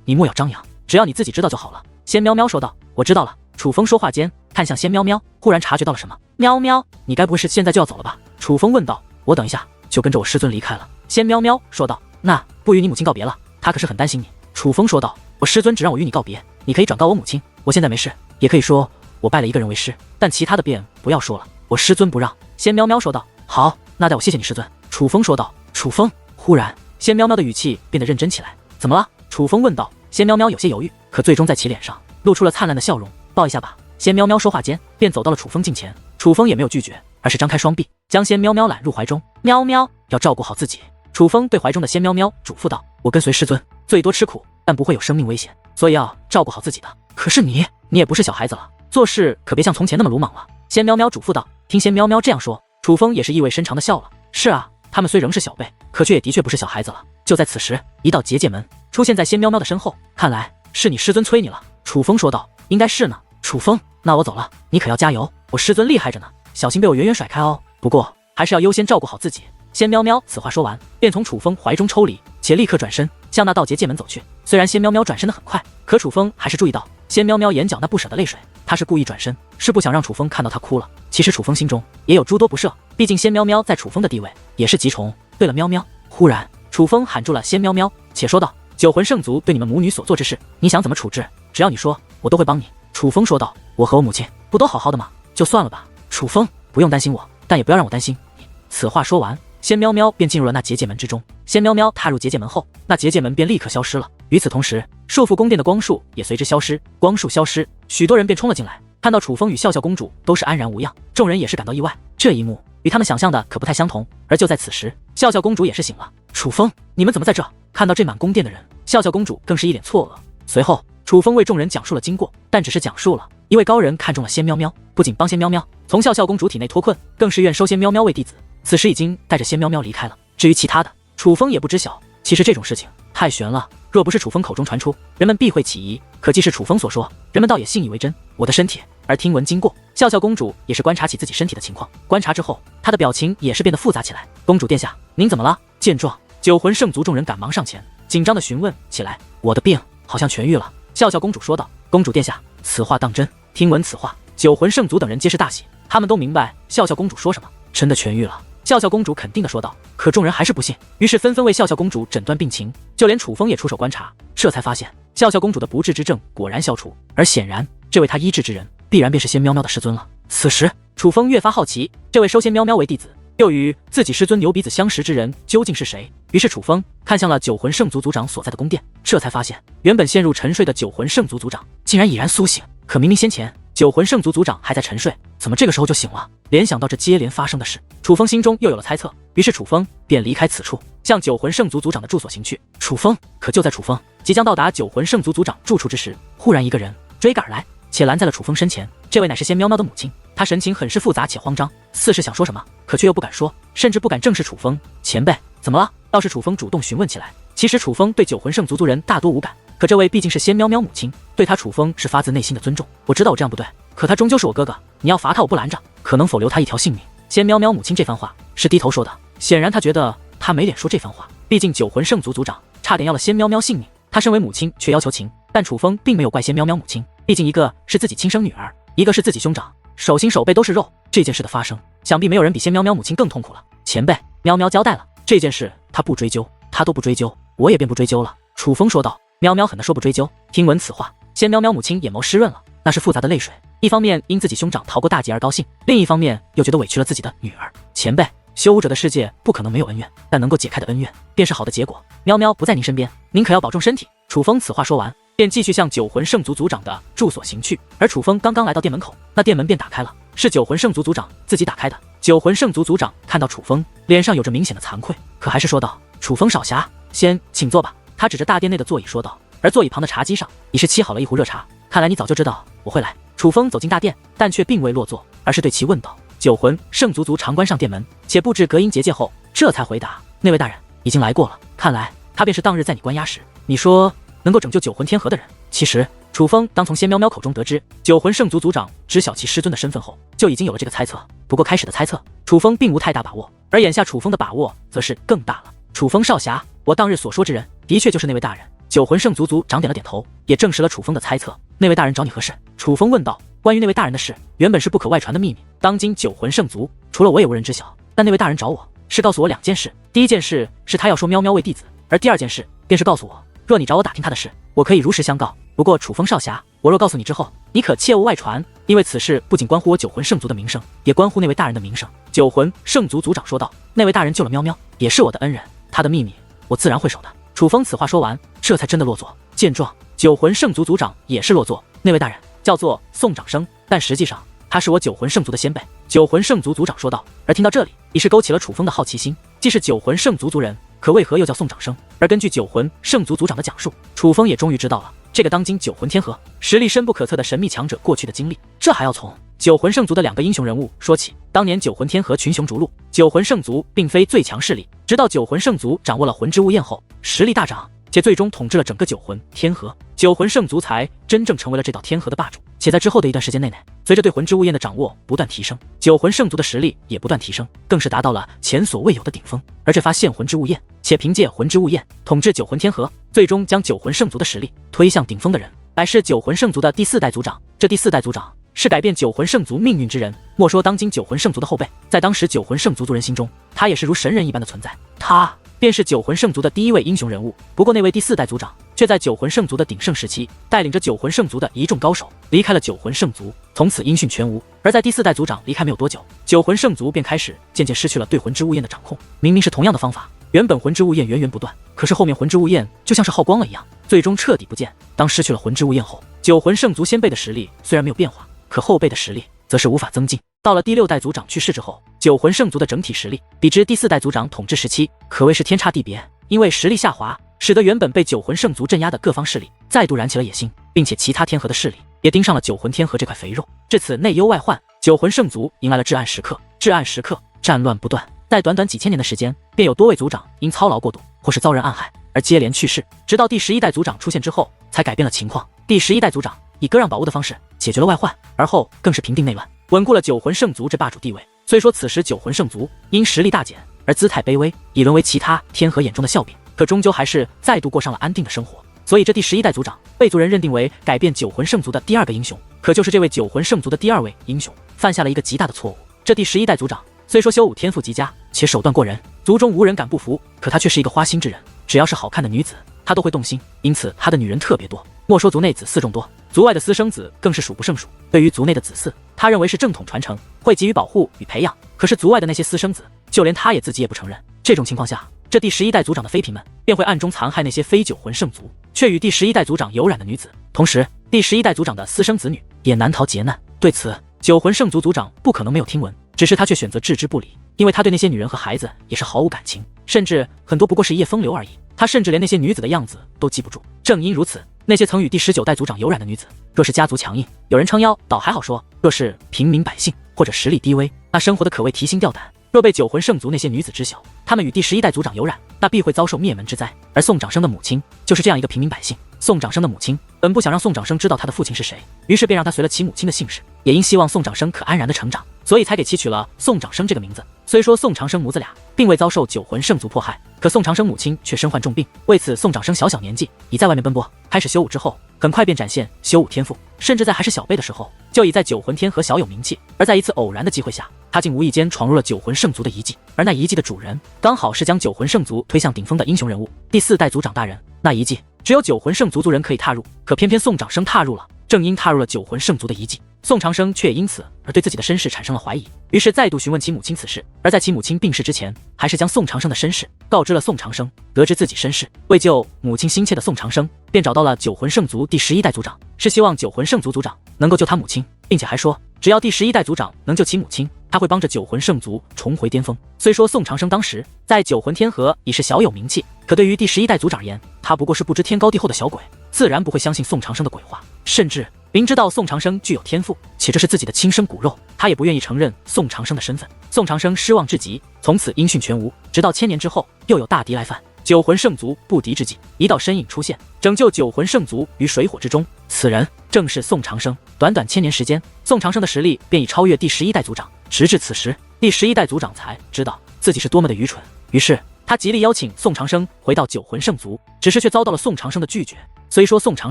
你莫要张扬，只要你自己知道就好了。仙喵喵说道。我知道了。楚风说话间看向仙喵喵，忽然察觉到了什么。喵喵，你该不会是现在就要走了吧？楚风问道。我等一下就跟着我师尊离开了。仙喵喵说道。那不与你母亲告别了？他可是很担心你。楚风说道。我师尊只让我与你告别，你可以转告我母亲，我现在没事，也可以说我拜了一个人为师，但其他的便不要说了，我师尊不让。仙喵喵说道。好，那代我谢谢你师尊。楚风说道。楚风，忽然仙喵喵的语气变得认真起来。怎么了？楚风问道。仙喵喵有些犹豫，可最终在其脸上露出了灿烂的笑容。抱一下吧。仙喵喵说话间，便走到了楚风近前。楚风也没有拒绝，而是张开双臂，将仙喵喵揽入怀中。喵喵，要照顾好自己。楚风对怀中的仙喵喵嘱咐道：“我跟随师尊，最多吃苦，但不会有生命危险，所以要照顾好自己的。可是你也不是小孩子了，做事可别像从前那么鲁莽了。”仙喵喵嘱咐道。听仙喵喵这样说，楚风也是意味深长的笑了。是啊，他们虽仍是小辈，可却也的确不是小孩子了。就在此时，一道结界门出现在仙喵喵的身后，看来是你师尊催你了。楚风说道。应该是呢。楚风，那我走了，你可要加油，我师尊厉害着呢，小心被我远远甩开哦。不过还是要优先照顾好自己。仙喵喵此话说完，便从楚风怀中抽离，且立刻转身向那道结界门走去。虽然仙喵喵转身的很快，可楚风还是注意到仙喵喵眼角那不舍的泪水，他是故意转身，是不想让楚风看到他哭了。其实楚风心中也有诸多不舍，毕竟仙喵喵在楚风的地位也是极宠。对了，喵喵！忽然，楚风喊住了仙喵喵，且说道：“九魂圣族对你们母女所做之事，你想怎么处置？只要你说，我都会帮你。”楚风说道：“我和我母亲不都好好的吗？就算了吧。”楚风，不用担心我，但也不要让我担心你。此话说完，仙喵喵便进入了那结界门之中。仙喵喵踏入结界门后，那结界门便立刻消失了。与此同时，束缚宫殿的光束也随之消失。光束消失，许多人便冲了进来，看到楚风与笑笑公主都是安然无恙，众人也是感到意外。这一幕与他们想象的可不太相同。而就在此时，笑笑公主也是醒了。楚风，你们怎么在这？看到这满宫殿的人，笑笑公主更是一脸错愕。随后，楚风为众人讲述了经过，但只是讲述了。一位高人看中了仙喵喵，不仅帮仙喵喵从笑笑公主体内脱困，更是愿收仙喵喵为弟子。此时已经带着仙喵喵离开了。至于其他的，楚风也不知晓。其实这种事情太悬了，若不是楚风口中传出，人们必会起疑。可既是楚风所说，人们倒也信以为真。我的身体，而听闻经过，笑笑公主也是观察起自己身体的情况。观察之后，她的表情也是变得复杂起来。公主殿下，您怎么了？见状，九魂圣族众人赶忙上前，紧张地询问起来。我的病好像痊愈了。笑笑公主说道。公主殿下，此话当真？听闻此话，九魂圣族等人皆是大喜，他们都明白笑笑公主说什么，真的痊愈了。笑笑公主肯定地说道。可众人还是不信，于是纷纷为笑笑公主诊断病情，就连楚风也出手观察，这才发现笑笑公主的不治之症果然消除，而显然这位她医治之人必然便是仙喵喵的师尊了。此时楚风越发好奇，这位收仙喵喵为弟子又与自己师尊牛鼻子相识之人究竟是谁？于是楚风看向了九魂圣族族长所在的宫殿，这才发现原本陷入沉睡的九魂圣族族长竟然已然苏醒。可明明先前九魂圣族族长还在沉睡，怎么这个时候就醒了？联想到这接连发生的事，楚风心中又有了猜测，于是楚风便离开此处，向九魂圣族族长的住所行去。楚风，可就在楚风即将到达九魂圣族族长住处之时，忽然一个人追赶而来，且拦在了楚风身前。这位乃是仙喵喵的母亲，她神情很是复杂且慌张，似是想说什么，可却又不敢说，甚至不敢正视楚风。前辈，怎么了？倒是楚风主动询问起来。其实楚风对九魂圣族族人大多无感，可这位毕竟是仙喵喵母亲，对他楚风是发自内心的尊重。我知道我这样不对，可他终究是我哥哥，你要罚他我不拦着，可能否留他一条性命？仙喵喵母亲这番话是低头说的，显然他觉得他没脸说这番话，毕竟九魂圣族族长差点要了仙喵喵性命，他身为母亲却要求情。但楚风并没有怪仙喵喵母亲，毕竟一个是自己亲生女儿，一个是自己兄长，手心手背都是肉，这件事的发生，想必没有人比仙喵喵母亲更痛苦了。前辈，喵喵交代了，这件事他不追究，他都不追究，我也便不追究了。楚风说道。喵喵狠地说不追究。听闻此话，仙喵喵母亲眼眸湿润了，那是复杂的泪水，一方面因自己兄长逃过大劫而高兴，另一方面又觉得委屈了自己的女儿。前辈，修武者的世界不可能没有恩怨，但能够解开的恩怨便是好的结果。喵喵不在您身边，您可要保重身体。楚风此话说完，便继续向九魂圣族族长的住所行去。而楚风刚刚来到店门口，那店门便打开了，是九魂圣族族长自己打开的。九魂圣族族长看到楚风，脸上有着明显的惭愧，可还是说道：“楚风少侠，先请坐吧。”他指着大殿内的座椅说道。而座椅旁的茶几上已是沏好了一壶热茶，看来你早就知道我会来。楚风走进大殿，但却并未落座，而是对其问道：“九魂圣族族长关上殿门，且布置隔音结界后，这才回答：那位大人已经来过了，看来他便是当日在你关押时你说能够拯救九魂天河的人。”其实楚风当从仙喵喵口中得知九魂圣族族长知晓其师尊的身份后，就已经有了这个猜测。不过开始的猜测，楚风并无太大把握，而眼下楚风的把握则是更大了。楚风少侠，我当日所说之人，的确就是那位大人。九魂圣族族长点了点头，也证实了楚风的猜测。那位大人找你何事？楚风问道。关于那位大人的事，原本是不可外传的秘密，当今九魂圣族除了我也无人知晓。但那位大人找我是告诉我2件事，第一件事是他要说喵喵为弟子，而第2件事便是告诉我，若你找我打听他的事，我可以如实相告。不过楚风少侠，我若告诉你之后，你可切勿外传，因为此事不仅关乎我九魂圣族的名声，也关乎那位大人的名声。九魂圣族族长说道。那位大人救了喵喵，也是我的恩人，他的秘密我自然会守的。楚风此话说完，这才真的落座。见状，九魂圣族族长也是落座。那位大人叫做宋长生，但实际上他是我九魂圣族的先辈。九魂圣族族长说道。而听到这里，已是勾起了楚风的好奇心，既是九魂圣族族人，可为何又叫宋长生？而根据九魂圣族族长的讲述，楚风也终于知道了这个当今九魂天河实力深不可测的神秘强者过去的经历。这还要从九魂圣族的2个英雄人物说起。当年九魂天河群雄逐鹿，九魂圣族并非最强势力，直到九魂圣族掌握了魂之雾焰后，实力大涨，且最终统治了整个九魂天河，九魂圣族才真正成为了这道天河的霸主。且在之后的一段时间内，随着对魂之雾焰的掌握不断提升，九魂圣族的实力也不断提升，更是达到了前所未有的顶峰。而这发现魂之雾焰，且凭借魂之雾焰统治九魂天河，最终将九魂圣族的实力推向顶峰的人，乃是九魂圣族的第4代族长。这第4代族长是改变九魂圣族命运之人，莫说当今九魂圣族的后辈，在当时九魂圣族族人心中，他也是如神人一般的存在。他便是九魂圣族的第1位英雄人物。不过那位第4代族长却在九魂圣族的鼎盛时期，带领着九魂圣族的一众高手离开了九魂圣族，从此音讯全无。而在第4代族长离开没有多久，九魂圣族便开始渐渐失去了对魂之雾焰的掌控。明明是同样的方法，原本魂之雾焰源源不断，可是后面魂之雾焰就像是耗光了一样，最终彻底不见。当失去了魂之雾焰后，九魂圣族先辈的实力虽然没有变化，可后辈的实力则是无法增进。到了第6代族长去世之后，九魂圣族的整体实力比之第4代族长统治时期可谓是天差地别。因为实力下滑，使得原本被九魂圣族镇压的各方势力再度燃起了野心，并且其他天河的势力也盯上了九魂天河这块肥肉。至此内忧外患，九魂圣族迎来了至暗时刻。至暗时刻，战乱不断，在短短几千年的时间，便有多位族长因操劳过度或是遭人暗害而接连去世，直到第11代族长出现之后才改变了情况。第11代族长以割让宝物的方式解决了外患，而后更是平定内乱，稳固了九魂圣族这霸主地位。虽说此时九魂圣族因实力大减而姿态卑微，已沦为其他天河眼中的笑柄，可终究还是再度过上了安定的生活。所以这第11代族长被族人认定为改变九魂圣族的第2个英雄，可就是这位九魂圣族的第2位英雄犯下了一个极大的错误。这第11代族长虽说修武天赋极佳，且手段过人，族中无人敢不服，可他却是一个花心之人，只要是好看的女子他都会动心，因此他的女人特别多。莫说族内子嗣众多，族外的私生子更是数不胜数。对于族内的子嗣，他认为是正统传承，会给予保护与培养，可是族外的那些私生子，就连他也自己也不承认。这种情况下，这第11代族长的妃嫔们便会暗中残害那些非九魂圣族却与第11代族长有染的女子，同时第11代族长的私生子女也难逃劫难。对此，九魂圣族族长不可能没有听闻，只是他却选择置之不理，因为他对那些女人和孩子也是毫无感情，甚至很多不过是一夜风流而已。他甚至连那些女子的样子都记不住。正因如此，那些曾与第19代族长有染的女子，若是家族强硬，有人撑腰倒还好说，若是平民百姓或者实力低微，那生活的可谓提心吊胆。若被九魂圣族那些女子知晓他们与第11代族长有染，那必会遭受灭门之灾。而宋长生的母亲就是这样一个平民百姓。宋长生的母亲本不想让宋长生知道他的父亲是谁，于是便让他随了其母亲的姓氏，也因希望宋长生可安然的成长，所以才给其取了宋长生这个名字。虽说宋长生母子俩并未遭受九魂圣族迫害，可宋长生母亲却身患重病，为此宋长生小年纪已在外面奔波，开始修武之后，很快便展现修武天赋，甚至在还是小辈的时候就已在九魂天河小有名气。而在一次偶然的机会下，他竟无意间闯入了九魂圣族的遗迹，而那遗迹的主人刚好是将九魂圣族推向顶峰的英雄人物第4代族长大人。那遗迹只有九魂圣族族人可以踏入，可偏偏宋长生踏入了。正因踏入了九魂圣族的遗迹，宋长生却也因此而对自己的身世产生了怀疑，于是再度询问其母亲此事。而在其母亲病逝之前，还是将宋长生的身世告知了宋长生。得知自己身世，为救母亲心切的宋长生便找到了九魂圣族第11代族长，是希望九魂圣族族长能够救他母亲，并且还说只要第11代族长能救其母亲，他会帮着九魂圣族重回巅峰。虽说宋长生当时在九魂天河已是小有名气，可对于第11代族长而言，他不过是不知天高地厚的小鬼，自然不会相信宋长生的鬼话。甚至明知道宋长生具有天赋，且这是自己的亲生骨肉，他也不愿意承认宋长生的身份。宋长生失望至极，从此音讯全无。直到1000年之后，又有大敌来犯，九魂圣族不敌之际，一道身影出现，拯救九魂圣族于水火之中。此人正是宋长生。短短1000年时间，宋长生的实力便已超越第11代族长。直至此时，第11代族长才知道自己是多么的愚蠢，于是他极力邀请宋长生回到九魂圣族，只是却遭到了宋长生的拒绝。虽说宋长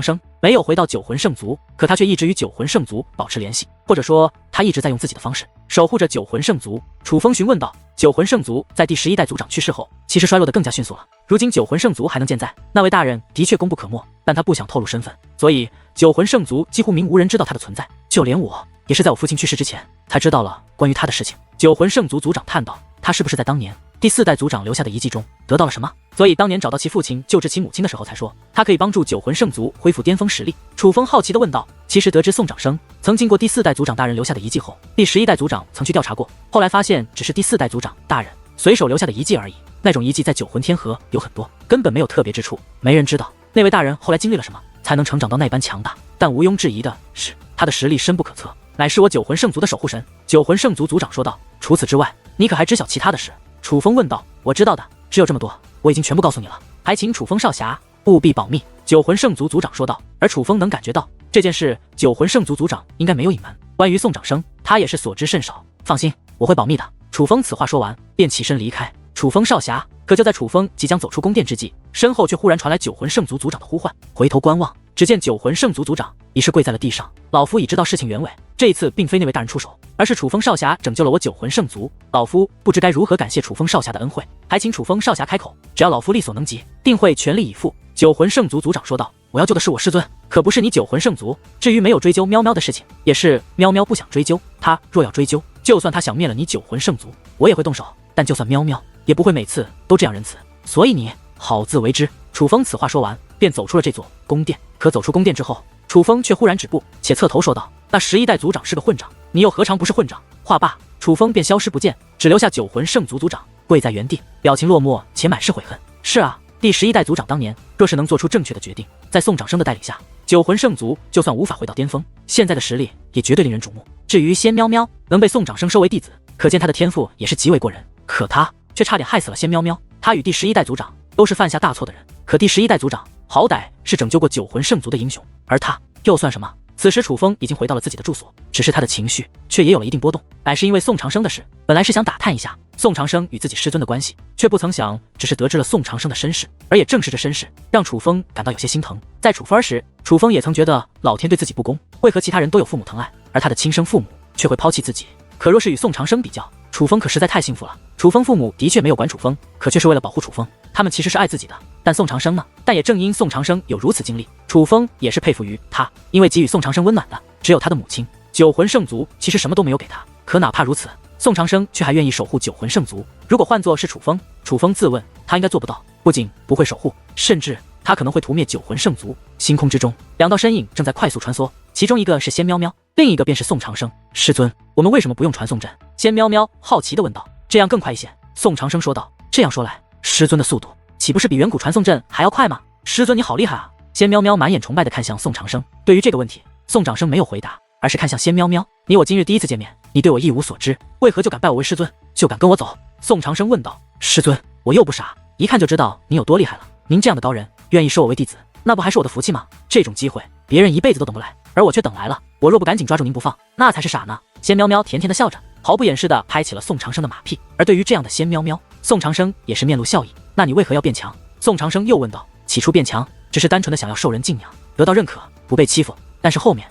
生没有回到九魂圣族，可他却一直与九魂圣族保持联系，或者说他一直在用自己的方式守护着九魂圣族。楚风询问道，九魂圣族在第11代族长去世后，其实衰落得更加迅速了。如今九魂圣族还能健在，那位大人的确功不可没，但他不想透露身份，所以九魂圣族几乎明无人知道他的存在，就连我也是在我父亲去世之前才知道了关于他的事情。九魂圣族族长叹道，他是不是在当年第4代族长留下的遗迹中得到了什么，所以当年找到其父亲救治其母亲的时候才说他可以帮助9魂圣族恢复巅峰实力。楚风好奇地问道。其实得知宋长生曾经过第4代族长大人留下的遗迹后，第11代族长曾去调查过，后来发现只是第4代族长大人随手留下的遗迹而已。那种遗迹在9魂天河有很多，根本没有特别之处，没人知道那位大人后来经历了什么才能成长到那般强大。但毋庸置疑的是，他的实力深不可测，乃是我9魂圣族的守护神。9魂圣族族长说道。除此之外，你可还知晓其他的事？楚风问道。我知道的只有这么多，我已经全部告诉你了，还请楚风少侠务必保密。9魂圣族族长说道。而楚风能感觉到这件事9魂圣族族长应该没有隐瞒，关于宋长生他也是所知甚少。放心，我会保密的。楚风此话说完便起身离开。楚风少侠。可就在楚风即将走出宫殿之际，身后却忽然传来9魂圣族族长的呼唤。回头观望，只见9魂圣族族长已是跪在了地上。老夫已知道事情原委，这一次并非那位大人出手，而是楚风少侠拯救了我9魂圣族。老夫不知该如何感谢楚风少侠的恩惠，还请楚风少侠开口，只要老夫力所能及，定会全力以赴。9魂圣族族长说道。我要救的是我师尊，可不是你9魂圣族。至于没有追究喵喵的事情，也是喵喵不想追究。他若要追究，就算他想灭了你9魂圣族，我也会动手。但就算喵喵，也不会每次都这样仁慈，所以你好自为之。楚风此话说完，便走出了这座宫殿。可走出宫殿之后，楚风却忽然止步，且侧头说道。那11代族长是个混账，你又何尝不是混账？话罢，楚风便消失不见，只留下9魂圣族族长跪在原地，表情落寞且满是悔恨。是啊，第11代族长当年若是能做出正确的决定，在宋长生的带领下，9魂圣族就算无法回到巅峰，现在的实力也绝对令人瞩目。至于仙喵喵能被宋长生收为弟子，可见他的天赋也是极为过人。可他却差点害死了仙喵喵。他与第11代族长都是犯下大错的人，可第11代族长好歹是拯救过9魂圣族的英雄，而他又算什么？此时楚风已经回到了自己的住所，只是他的情绪却也有了一定波动，乃是因为宋长生的事。本来是想打探一下宋长生与自己师尊的关系，却不曾想只是得知了宋长生的身世，而也正是这身世让楚风感到有些心疼。在楚风儿时，楚风也曾觉得老天对自己不公，为何其他人都有父母疼爱，而他的亲生父母却会抛弃自己？可若是与宋长生比较，楚风可实在太幸福了。楚风父母的确没有管楚风，可却是为了保护楚风，他们其实是爱自己的。但宋长生呢？但也正因宋长生有如此经历，楚风也是佩服于他，因为给予宋长生温暖的只有他的母亲。9魂圣族其实什么都没有给他，可哪怕如此，宋长生却还愿意守护9魂圣族。如果换作是楚风，楚风自问他应该做不到，不仅不会守护，甚至他可能会屠灭9魂圣族。星空之中，2道身影正在快速穿梭，其中一个是仙喵喵，另一个便是宋长生。师尊，我们为什么不用传送阵？仙喵喵好奇地问道。这样更快一些，宋长生说道。这样说来，师尊的速度岂不是比远古传送阵还要快吗？师尊你好厉害啊！仙喵喵满眼崇拜地看向宋长生。对于这个问题，宋长生没有回答，而是看向仙喵喵。你我今日第一次见面，你对我一无所知，为何就敢拜我为师尊，就敢跟我走？宋长生问道。师尊，我又不傻，一看就知道你有多厉害了。您这样的高人愿意收我为弟子，那不还是我的福气吗？这种机会别人一辈子都等不来，而我却等来了。我若不赶紧抓住您不放，那才是傻呢。仙喵喵甜甜地笑着，毫不掩饰地拍起了宋长生的马屁。而对于这样的仙喵喵，宋长生也是面露笑意。那你为何要变强？宋长生又问道。起初变强只是单纯的想要受人敬仰，得到认可，不被欺负，但是后面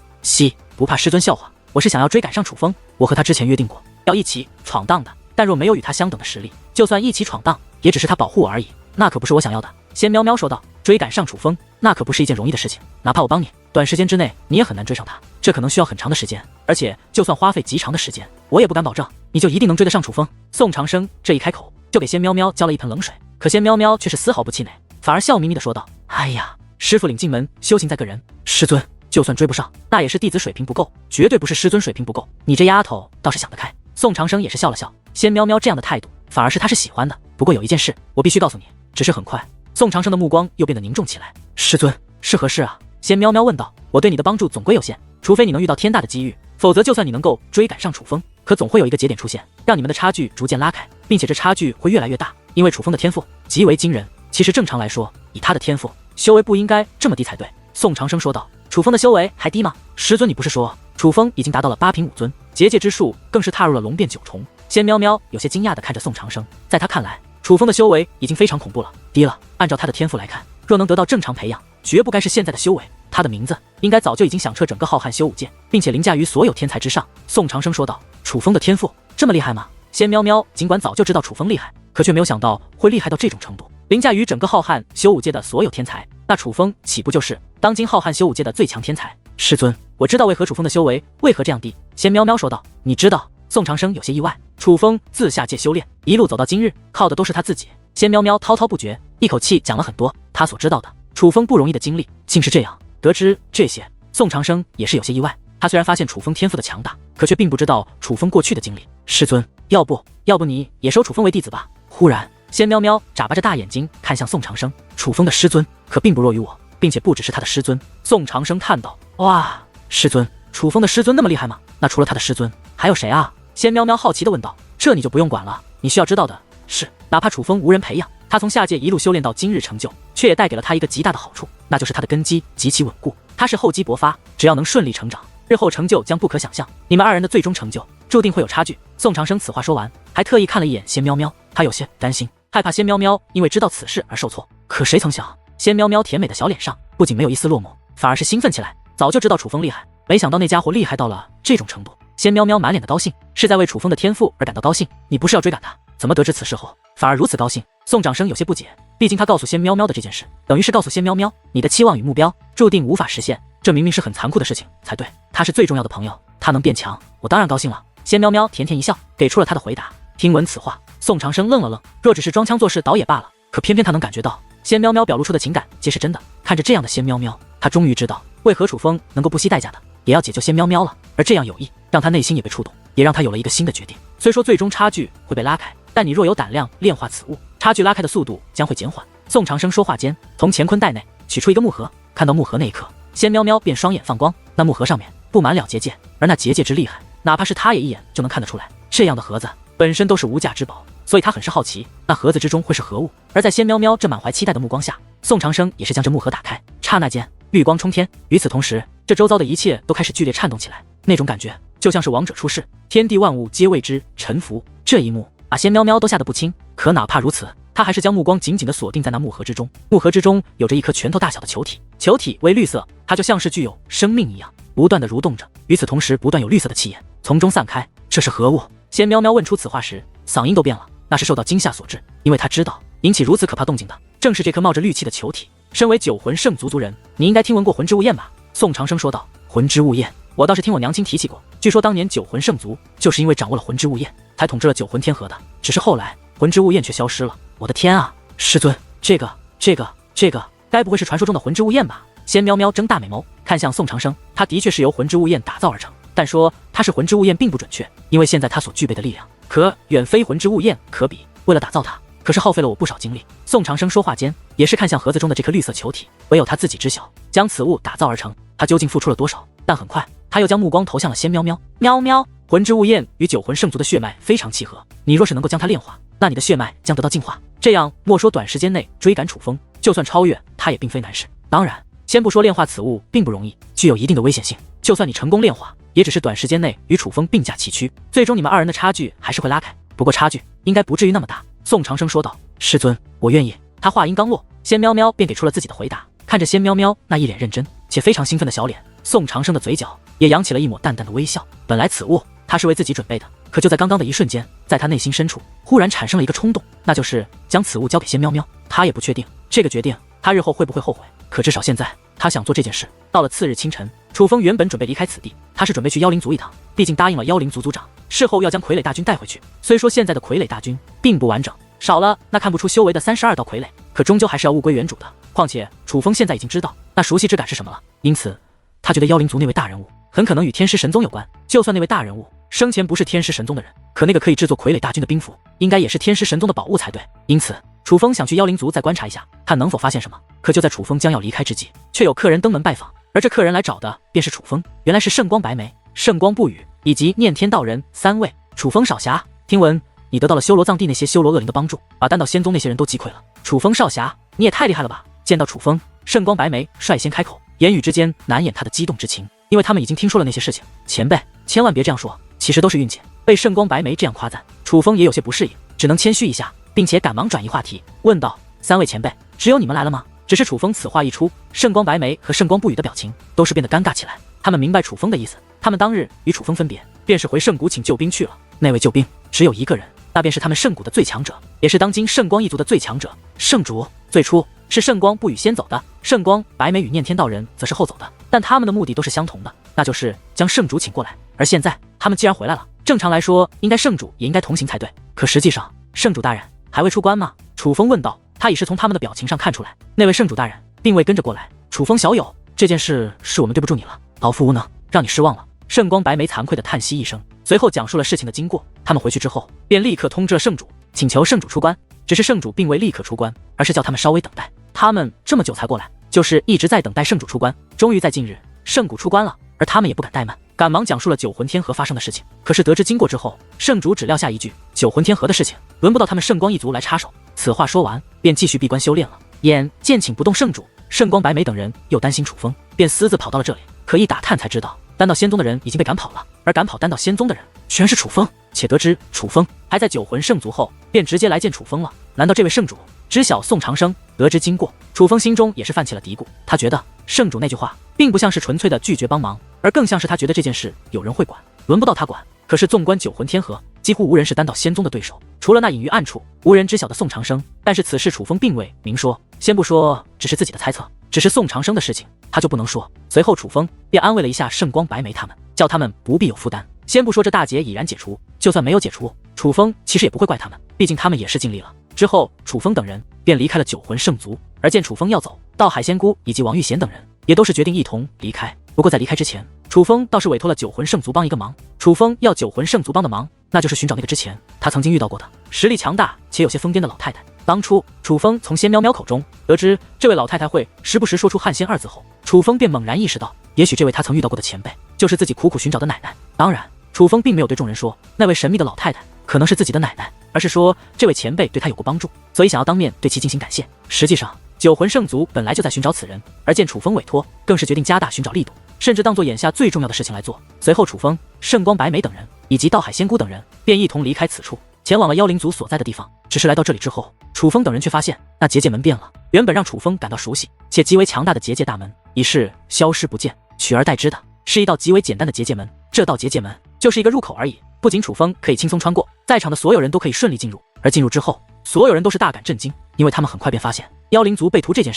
不怕师尊笑话，我是想要追赶上楚风。我和他之前约定过要一起闯荡的，但若没有与他相等的实力，就算一起闯荡也只是他保护我而已，那可不是我想要的。仙喵喵说道。追赶上楚风那可不是一件容易的事情，哪怕我帮你，短时间之内你也很难追上他，这可能需要很长的时间，而且就算花费极长的时间，我也不敢保证你就一定能追得上楚风。宋长生这一开口就给仙喵喵浇了一盆冷水，可仙喵喵却是丝毫不气馁，反而笑眯眯地说道。哎呀，师傅领进门，修行在个人，师尊就算追不上，那也是弟子水平不够，绝对不是师尊水平不够，你这丫头倒是想得开。宋长生也是笑了笑，仙喵喵这样的态度反而是他是喜欢的。不过有一件事我必须告诉你，只是很快宋长生的目光又变得凝重起来。师尊，是何事啊？仙喵喵问道。我对你的帮助总归有限，除非你能遇到天大的机遇，否则就算你能够追赶上楚风，可总会有一个节点出现，让你们的差距逐渐拉开，并且这差距会越来越大。因为楚风的天赋极为惊人，其实正常来说，以他的天赋，修为不应该这么低才对。宋长生说道。楚风的修为还低吗？师尊，你不是说楚风已经达到了8品5尊，结界之术更是踏入了龙变9重？仙喵喵有些惊讶地看着宋长生，在他看来，楚风的修为已经非常恐怖了，低了。按照他的天赋来看，若能得到正常培养，绝不该是现在的修为。他的名字应该早就已经响彻整个浩瀚修武界，并且凌驾于所有天才之上。宋长生说道。楚风的天赋这么厉害吗？仙喵喵尽管早就知道楚风厉害，可却没有想到会厉害到这种程度，凌驾于整个浩瀚修武界的所有天才。那楚风岂不就是当今浩瀚修武界的最强天才？师尊，我知道为何楚风的修为为何这样低。仙喵喵说道。你知道？宋长生有些意外，楚风自下界修炼，一路走到今日，靠的都是他自己。仙喵喵滔滔不绝，一口气讲了很多他所知道的楚风不容易的经历，竟是这样。得知这些，宋长生也是有些意外。他虽然发现楚风天赋的强大，可却并不知道楚风过去的经历。师尊，要不你也收楚风为弟子吧？忽然，仙喵喵眨巴着大眼睛看向宋长生，楚风的师尊可并不弱于我，并且不只是他的师尊。宋长生叹道：哇，师尊，楚风的师尊那么厉害吗？那除了他的师尊，还有谁啊？仙喵喵好奇地问道。这你就不用管了，你需要知道的是，哪怕楚风无人培养，他从下界一路修炼到今日成就，却也带给了他一个极大的好处，那就是他的根基极其稳固，他是厚积薄发，只要能顺利成长，日后成就将不可想象。你们二人的最终成就注定会有差距。宋长生此话说完，还特意看了一眼仙喵喵，他有些担心，害怕仙喵喵因为知道此事而受挫。可谁曾想，仙喵喵甜美的小脸上不仅没有一丝落寞，反而是兴奋起来。早就知道楚风厉害，没想到那家伙厉害到了这种程度。仙喵喵满脸的高兴，是在为楚风的天赋而感到高兴。你不是要追赶他，怎么得知此事后反而如此高兴？宋长生有些不解，毕竟他告诉仙喵喵的这件事，等于是告诉仙喵喵，你的期望与目标注定无法实现，这明明是很残酷的事情才对。他是最重要的朋友，他能变强，我当然高兴了。仙喵喵甜甜一笑，给出了他的回答。听闻此话，宋长生愣了愣，若只是装腔作势倒也罢了，可偏偏他能感觉到仙喵喵表露出的情感皆是真的。看着这样的仙喵喵，他终于知道为何楚风能够不惜代价的也要解救仙喵喵了。而这样有意，让他内心也被触动，也让他有了一个新的决定。虽说最终差距会被拉开，但你若有胆量炼化此物，差距拉开的速度将会减缓。宋长生说话间，从乾坤袋内取出一个木盒，看到木盒那一刻，仙喵喵便双眼放光。那木盒上面布满了结界，而那结界之厉害，哪怕是他也一眼就能看得出来。这样的盒子本身都是无价之宝，所以他很是好奇，那盒子之中会是何物。而在仙喵喵这满怀期待的目光下，宋长生也是将这木盒打开，刹那间绿光冲天。与此同时，这周遭的一切都开始剧烈颤动起来，那种感觉就像是王者出世，天地万物皆为之臣服。这一幕把仙喵喵都吓得不轻，可哪怕如此，他还是将目光紧紧地锁定在那木盒之中。木盒之中有着一颗拳头大小的球体，球体为绿色，它就像是具有生命一样，不断地蠕动着。与此同时，不断有绿色的气焰从中散开。这是何物？仙喵喵问出此话时，嗓音都变了，那是受到惊吓所致，因为他知道引起如此可怕动静的正是这颗冒着绿气的球体。身为九魂圣族族人，你应该听闻过魂之物焰吧？宋长生说道。魂之物焰，我倒是听我娘亲提起过，据说当年九魂圣族就是因为掌握了魂之物焰，才统治了九魂天河的，只是后来魂之物焰却消失了。我的天啊，师尊，这个该不会是传说中的魂之物焰吧？仙喵喵睁大美眸看向宋长生，他的确是由魂之物焰打造而成，但说它是魂之物焰并不准确，因为现在他所具备的力量可远非魂之物焰可比。为了打造它，可是耗费了我不少精力。宋长生说话间也是看向盒子中的这颗绿色球体，唯有他自己知晓，将此物打造而成，他究竟付出了多少？但很快他又将目光投向了仙喵喵。喵喵，魂之物焰与九魂圣族的血脉非常契合，你若是能够将它炼化，那你的血脉将得到净化，这样莫说短时间内追赶楚风，就算超越他也并非难事。当然，先不说炼化此物并不容易，具有一定的危险性，就算你成功炼化，也只是短时间内与楚风并驾齐驱，最终你们二人的差距还是会拉开，不过差距应该不至于那么大。宋长生说道。师尊，我愿意。他话音刚落，仙喵喵便给出了自己的回答。看着仙喵喵那一脸认真且非常兴奋的小脸，宋长生的嘴角也扬起了一抹淡淡的微笑。本来此物他是为自己准备的，可就在刚刚的一瞬间，在他内心深处忽然产生了一个冲动，那就是将此物交给仙喵喵。他也不确定这个决定他日后会不会后悔，可至少现在他想做这件事。到了次日清晨，楚风原本准备离开此地，他是准备去妖灵族一趟，毕竟答应了妖灵族族长，事后要将傀儡大军带回去。虽说现在的傀儡大军并不完整，少了那看不出修为的32道傀儡，可终究还是要物归原主的。况且楚风现在已经知道那熟悉之感是什么了，因此他觉得妖灵族那位大人物很可能与天师神宗有关。就算那位大人物生前不是天师神宗的人，可那个可以制作傀儡大军的兵符应该也是天师神宗的宝物才对。因此楚风想去妖灵族再观察一下，看能否发现什么。可就在楚风将要离开之际，却有客人登门拜访，而这客人来找的便是楚风。原来是圣光白眉、圣光不语以及念天道人3位。楚风少侠，听闻你得到了修罗藏地那些修罗恶灵的帮助，把丹道仙宗那些人都击溃了。楚风少侠，你也太厉害了吧！见到楚风，圣光白眉率先开口，言语之间难掩他的激动之情，因为他们已经听说了那些事情。前辈，千万别这样说，其实都是运气。被圣光白眉这样夸赞，楚风也有些不适应，只能谦虚一下，并且赶忙转移话题，问道：“3位前辈，只有你们来了吗？”只是楚风此话一出，圣光白眉和圣光不语的表情都是变得尴尬起来。他们明白楚风的意思，他们当日与楚风分别，便是回圣谷请救兵去了。那位救兵只有一个人，那便是他们圣谷的最强者，也是当今圣光一族的最强者圣主。最初是圣光不语先走的，圣光白眉与念天道人则是后走的，但他们的目的都是相同的，那就是将圣主请过来。而现在他们既然回来了，正常来说，应该圣主也应该同行才对。可实际上，圣主大人还未出关吗？楚风问道。他已是从他们的表情上看出来，那位圣主大人并未跟着过来。楚风小友，这件事是我们对不住你了，老夫无能，让你失望了。圣光白眉惭愧的叹息一声，随后讲述了事情的经过。他们回去之后，便立刻通知了圣主，请求圣主出关。只是圣主并未立刻出关，而是叫他们稍微等待。他们这么久才过来，就是一直在等待圣主出关。终于在近日，圣主出关了，而他们也不敢怠慢，赶忙讲述了九魂天河发生的事情。可是得知经过之后，圣主只撂下一句：九魂天河的事情轮不到他们圣光一族来插手。此话说完，便继续闭关修炼了。眼见请不动圣主，圣光白眉等人又担心楚风，便私自跑到了这里。可一打探才知道，丹道仙宗的人已经被赶跑了，而赶跑丹道仙宗的人全是楚风。且得知楚风还在九魂圣族后，便直接来见楚风了。难道这位圣主知晓宋长生？得知经过，楚风心中也是泛起了嘀咕。他觉得圣主那句话并不像是纯粹的拒绝帮忙，而更像是他觉得这件事有人会管，轮不到他管。可是纵观九魂天河，几乎无人是丹道仙宗的对手，除了那隐于暗处无人知晓的宋长生。但是此事楚风并未明说，先不说只是自己的猜测，只是宋长生的事情他就不能说。随后楚风便安慰了一下圣光白眉他们，叫他们不必有负担。先不说这大劫已然解除，就算没有解除，楚风其实也不会怪他们，毕竟他们也是尽力了。之后楚风等人便离开了九魂圣族，而见楚风要走，道海仙姑以及王玉贤等人也都是决定一同离开。不过在离开之前，楚风倒是委托了九魂圣族帮一个忙。楚风要九魂圣族帮的忙，那就是寻找那个之前他曾经遇到过的实力强大且有些疯癫的老太太。当初楚风从仙喵喵口中得知这位老太太会时不时说出汉仙二字后，楚风便猛然意识到，也许这位他曾遇到过的前辈就是自己苦苦寻找的奶奶。当然楚风并没有对众人说那位神秘的老太太可能是自己的奶奶，而是说这位前辈对他有过帮助，所以想要当面对其进行感谢。实际上九魂圣族本来就在寻找此人，而见楚风委托，更是决定加大寻找力度，甚至当做眼下最重要的事情来做。随后楚风、圣光白眉等人以及道海仙姑等人便一同离开此处，前往了妖灵族所在的地方。只是来到这里之后，楚风等人却发现那结界门变了，原本让楚风感到熟悉且极为强大的结界大门已是消失不见，取而代之的是一道极为简单的结界门。这道结界门就是一个入口而已，不仅楚风可以轻松穿过，在场的所有人都可以顺利进入。而进入之后，所有人都是大感震惊，因为他们很快便发现妖灵族被屠这件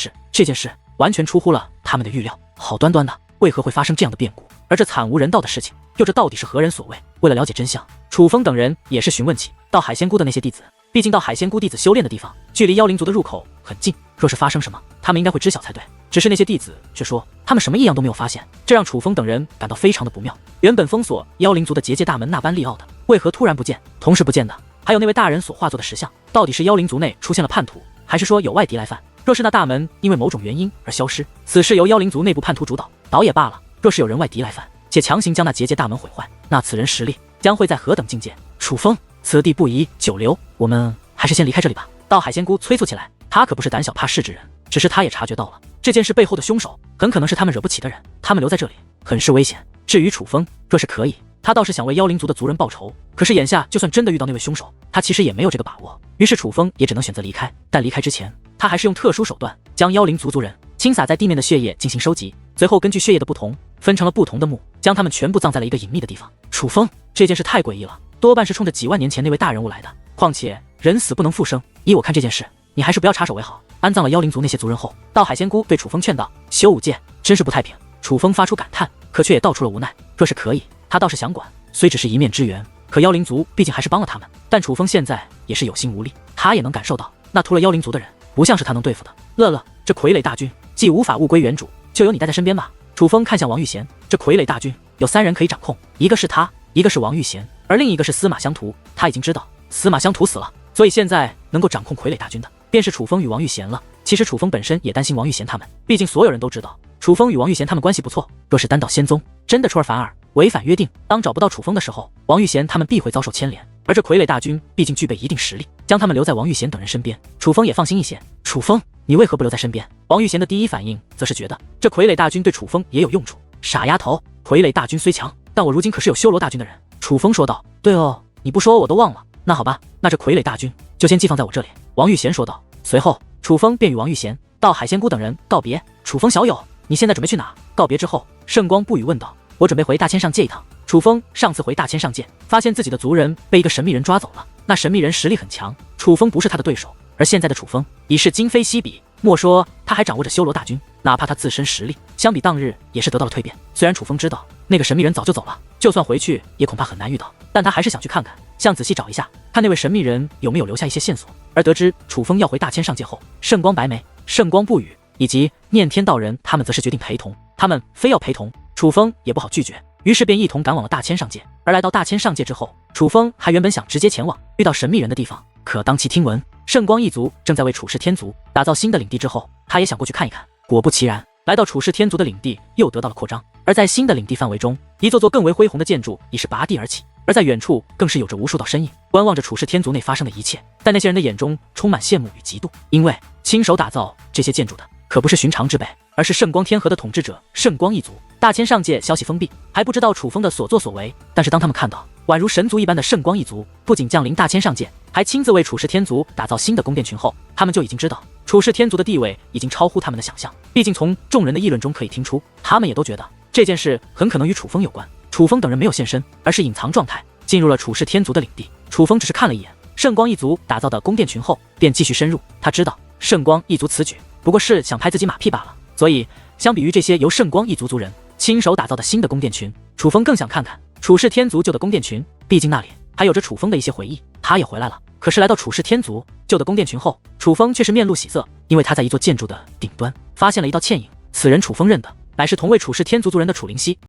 事完全出乎了他们的预料。好端端的，为何会发生这样的变故？而这惨无人道的事情，又这到底是何人所为？为了了解真相，楚风等人也是询问起到海仙姑的那些弟子。毕竟到海仙姑弟子修炼的地方，距离妖灵族的入口很近，若是发生什么，他们应该会知晓才对。只是那些弟子却说他们什么异样都没有发现，这让楚风等人感到非常的不妙。原本封锁妖灵族的结界大门那般利奥的，为何突然不见？同时不见的还有那位大人所化作的石像，到底是妖灵族内出现了叛徒，还是说有外敌来犯？若是那大门因为某种原因而消失，此事由妖灵族内部叛徒主导也罢了，若是有人外敌来犯，且强行将那结界大门毁坏，那此人实力将会在何等境界？楚风，此地不宜久留，我们还是先离开这里吧。道海仙姑催促起来，他可不是胆小怕事之人，只是他也察觉到了这件事背后的凶手很可能是他们惹不起的人，他们留在这里很是危险。至于楚风，若是可以，他倒是想为妖灵族的族人报仇，可是眼下就算真的遇到那位凶手，他其实也没有这个把握。于是楚风也只能选择离开，但离开之前，他还是用特殊手段将妖灵族族人倾洒在地面的血液进行收集，随后根据血液的不同分成了不同的墓，将他们全部葬在了一个隐秘的地方。楚风，这件事太诡异了，多半是冲着几万年前那位大人物来的，况且人死不能复生，依我看这件事你还是不要插手为好。安葬了妖灵族那些族人后，道海仙姑对楚风劝道，修武界真是不太平。楚风发出感叹，可却也道出了无奈。若是可以，他倒是想管，虽只是一面之缘，可妖灵族毕竟还是帮了他们。但楚风现在也是有心无力，他也能感受到那屠了妖灵族的人不像是他能对付的。乐乐，这傀儡大军既无法物归原主，就由你带在身边吧。楚风看向王玉贤，这傀儡大军有3人可以掌控，一个是他，一个是王玉贤，而另一个是司马相图。他已经知道司马相图死了，所以现在能够掌控傀儡大军的便是楚风与王玉贤了。其实楚风本身也担心王玉贤他们，毕竟所有人都知道楚风与王玉贤他们关系不错，若是丹道仙宗真的出尔反尔，违反约定，当找不到楚风的时候，王玉贤他们必会遭受牵连。而这傀儡大军毕竟具备一定实力，将他们留在王玉贤等人身边，楚风也放心一些。楚风，你为何不留在身边？王玉贤的第一反应则是觉得这傀儡大军对楚风也有用处。傻丫头，傀儡大军虽强，但我如今可是有修罗大军的人。楚风说道。对哦，你不说我都忘了。那好吧，那这傀儡大军就先寄放在我这里。王玉贤说道。随后楚风便与王玉贤、道海仙姑等人告别。楚风小友，你现在准备去哪？告别之后，圣光不语问道。我准备回大千上界一趟。楚风上次回大千上界，发现自己的族人被一个神秘人抓走了，那神秘人实力很强，楚风不是他的对手。而现在的楚风已是今非昔比，莫说他还掌握着修罗大军，哪怕他自身实力相比当日也是得到了蜕变。虽然楚风知道那个神秘人早就走了，就算回去也恐怕很难遇到，但他还是想去看看，想仔细找一下，看那位神秘人有没有留下一些线索。而得知楚风要回大千上界后，圣光白眉、圣光不语以及念天道人他们则是决定陪同，他们非要陪同，楚风也不好拒绝，于是便一同赶往了大千上界。而来到大千上界之后，楚风还原本想直接前往遇到神秘人的地方，可当其听闻圣光一族正在为楚氏天族打造新的领地之后，他也想过去看一看。果不其然，来到楚氏天族的领地又得到了扩张，而在新的领地范围中，一座座更为恢宏的建筑已是拔地而起，而在远处更是有着无数道身影观望着楚氏天族内发生的一切。在那些人的眼中充满羡慕与嫉妒，因为亲手打造这些建筑的可不是寻常之辈，而是圣光天河的统治者圣光一族。大千上界消息封闭，还不知道楚风的所作所为，但是当他们看到宛如神族一般的圣光一族不仅降临大千上界，还亲自为楚氏天族打造新的宫殿群后，他们就已经知道楚氏天族的地位已经超乎他们的想象。毕竟从众人的议论中可以听出，他们也都觉得这件事很可能与楚风有关。楚风等人没有现身，而是隐藏状态进入了楚氏天族的领地。楚风只是看了一眼圣光一族打造的宫殿群后，便继续深入。他知道圣光一族此举不过是想拍自己马屁罢了，所以相比于这些由圣光一族族人亲手打造的新的宫殿群，楚风更想看看楚氏天族旧的宫殿群，毕竟那里还有着楚风的一些回忆。他也回来了，可是来到楚氏天族旧的宫殿群后，楚风却是面露喜色，因为他在一座建筑的顶端发现了一道倩影，此人楚风认得，乃是同为楚氏天族族人的楚灵溪。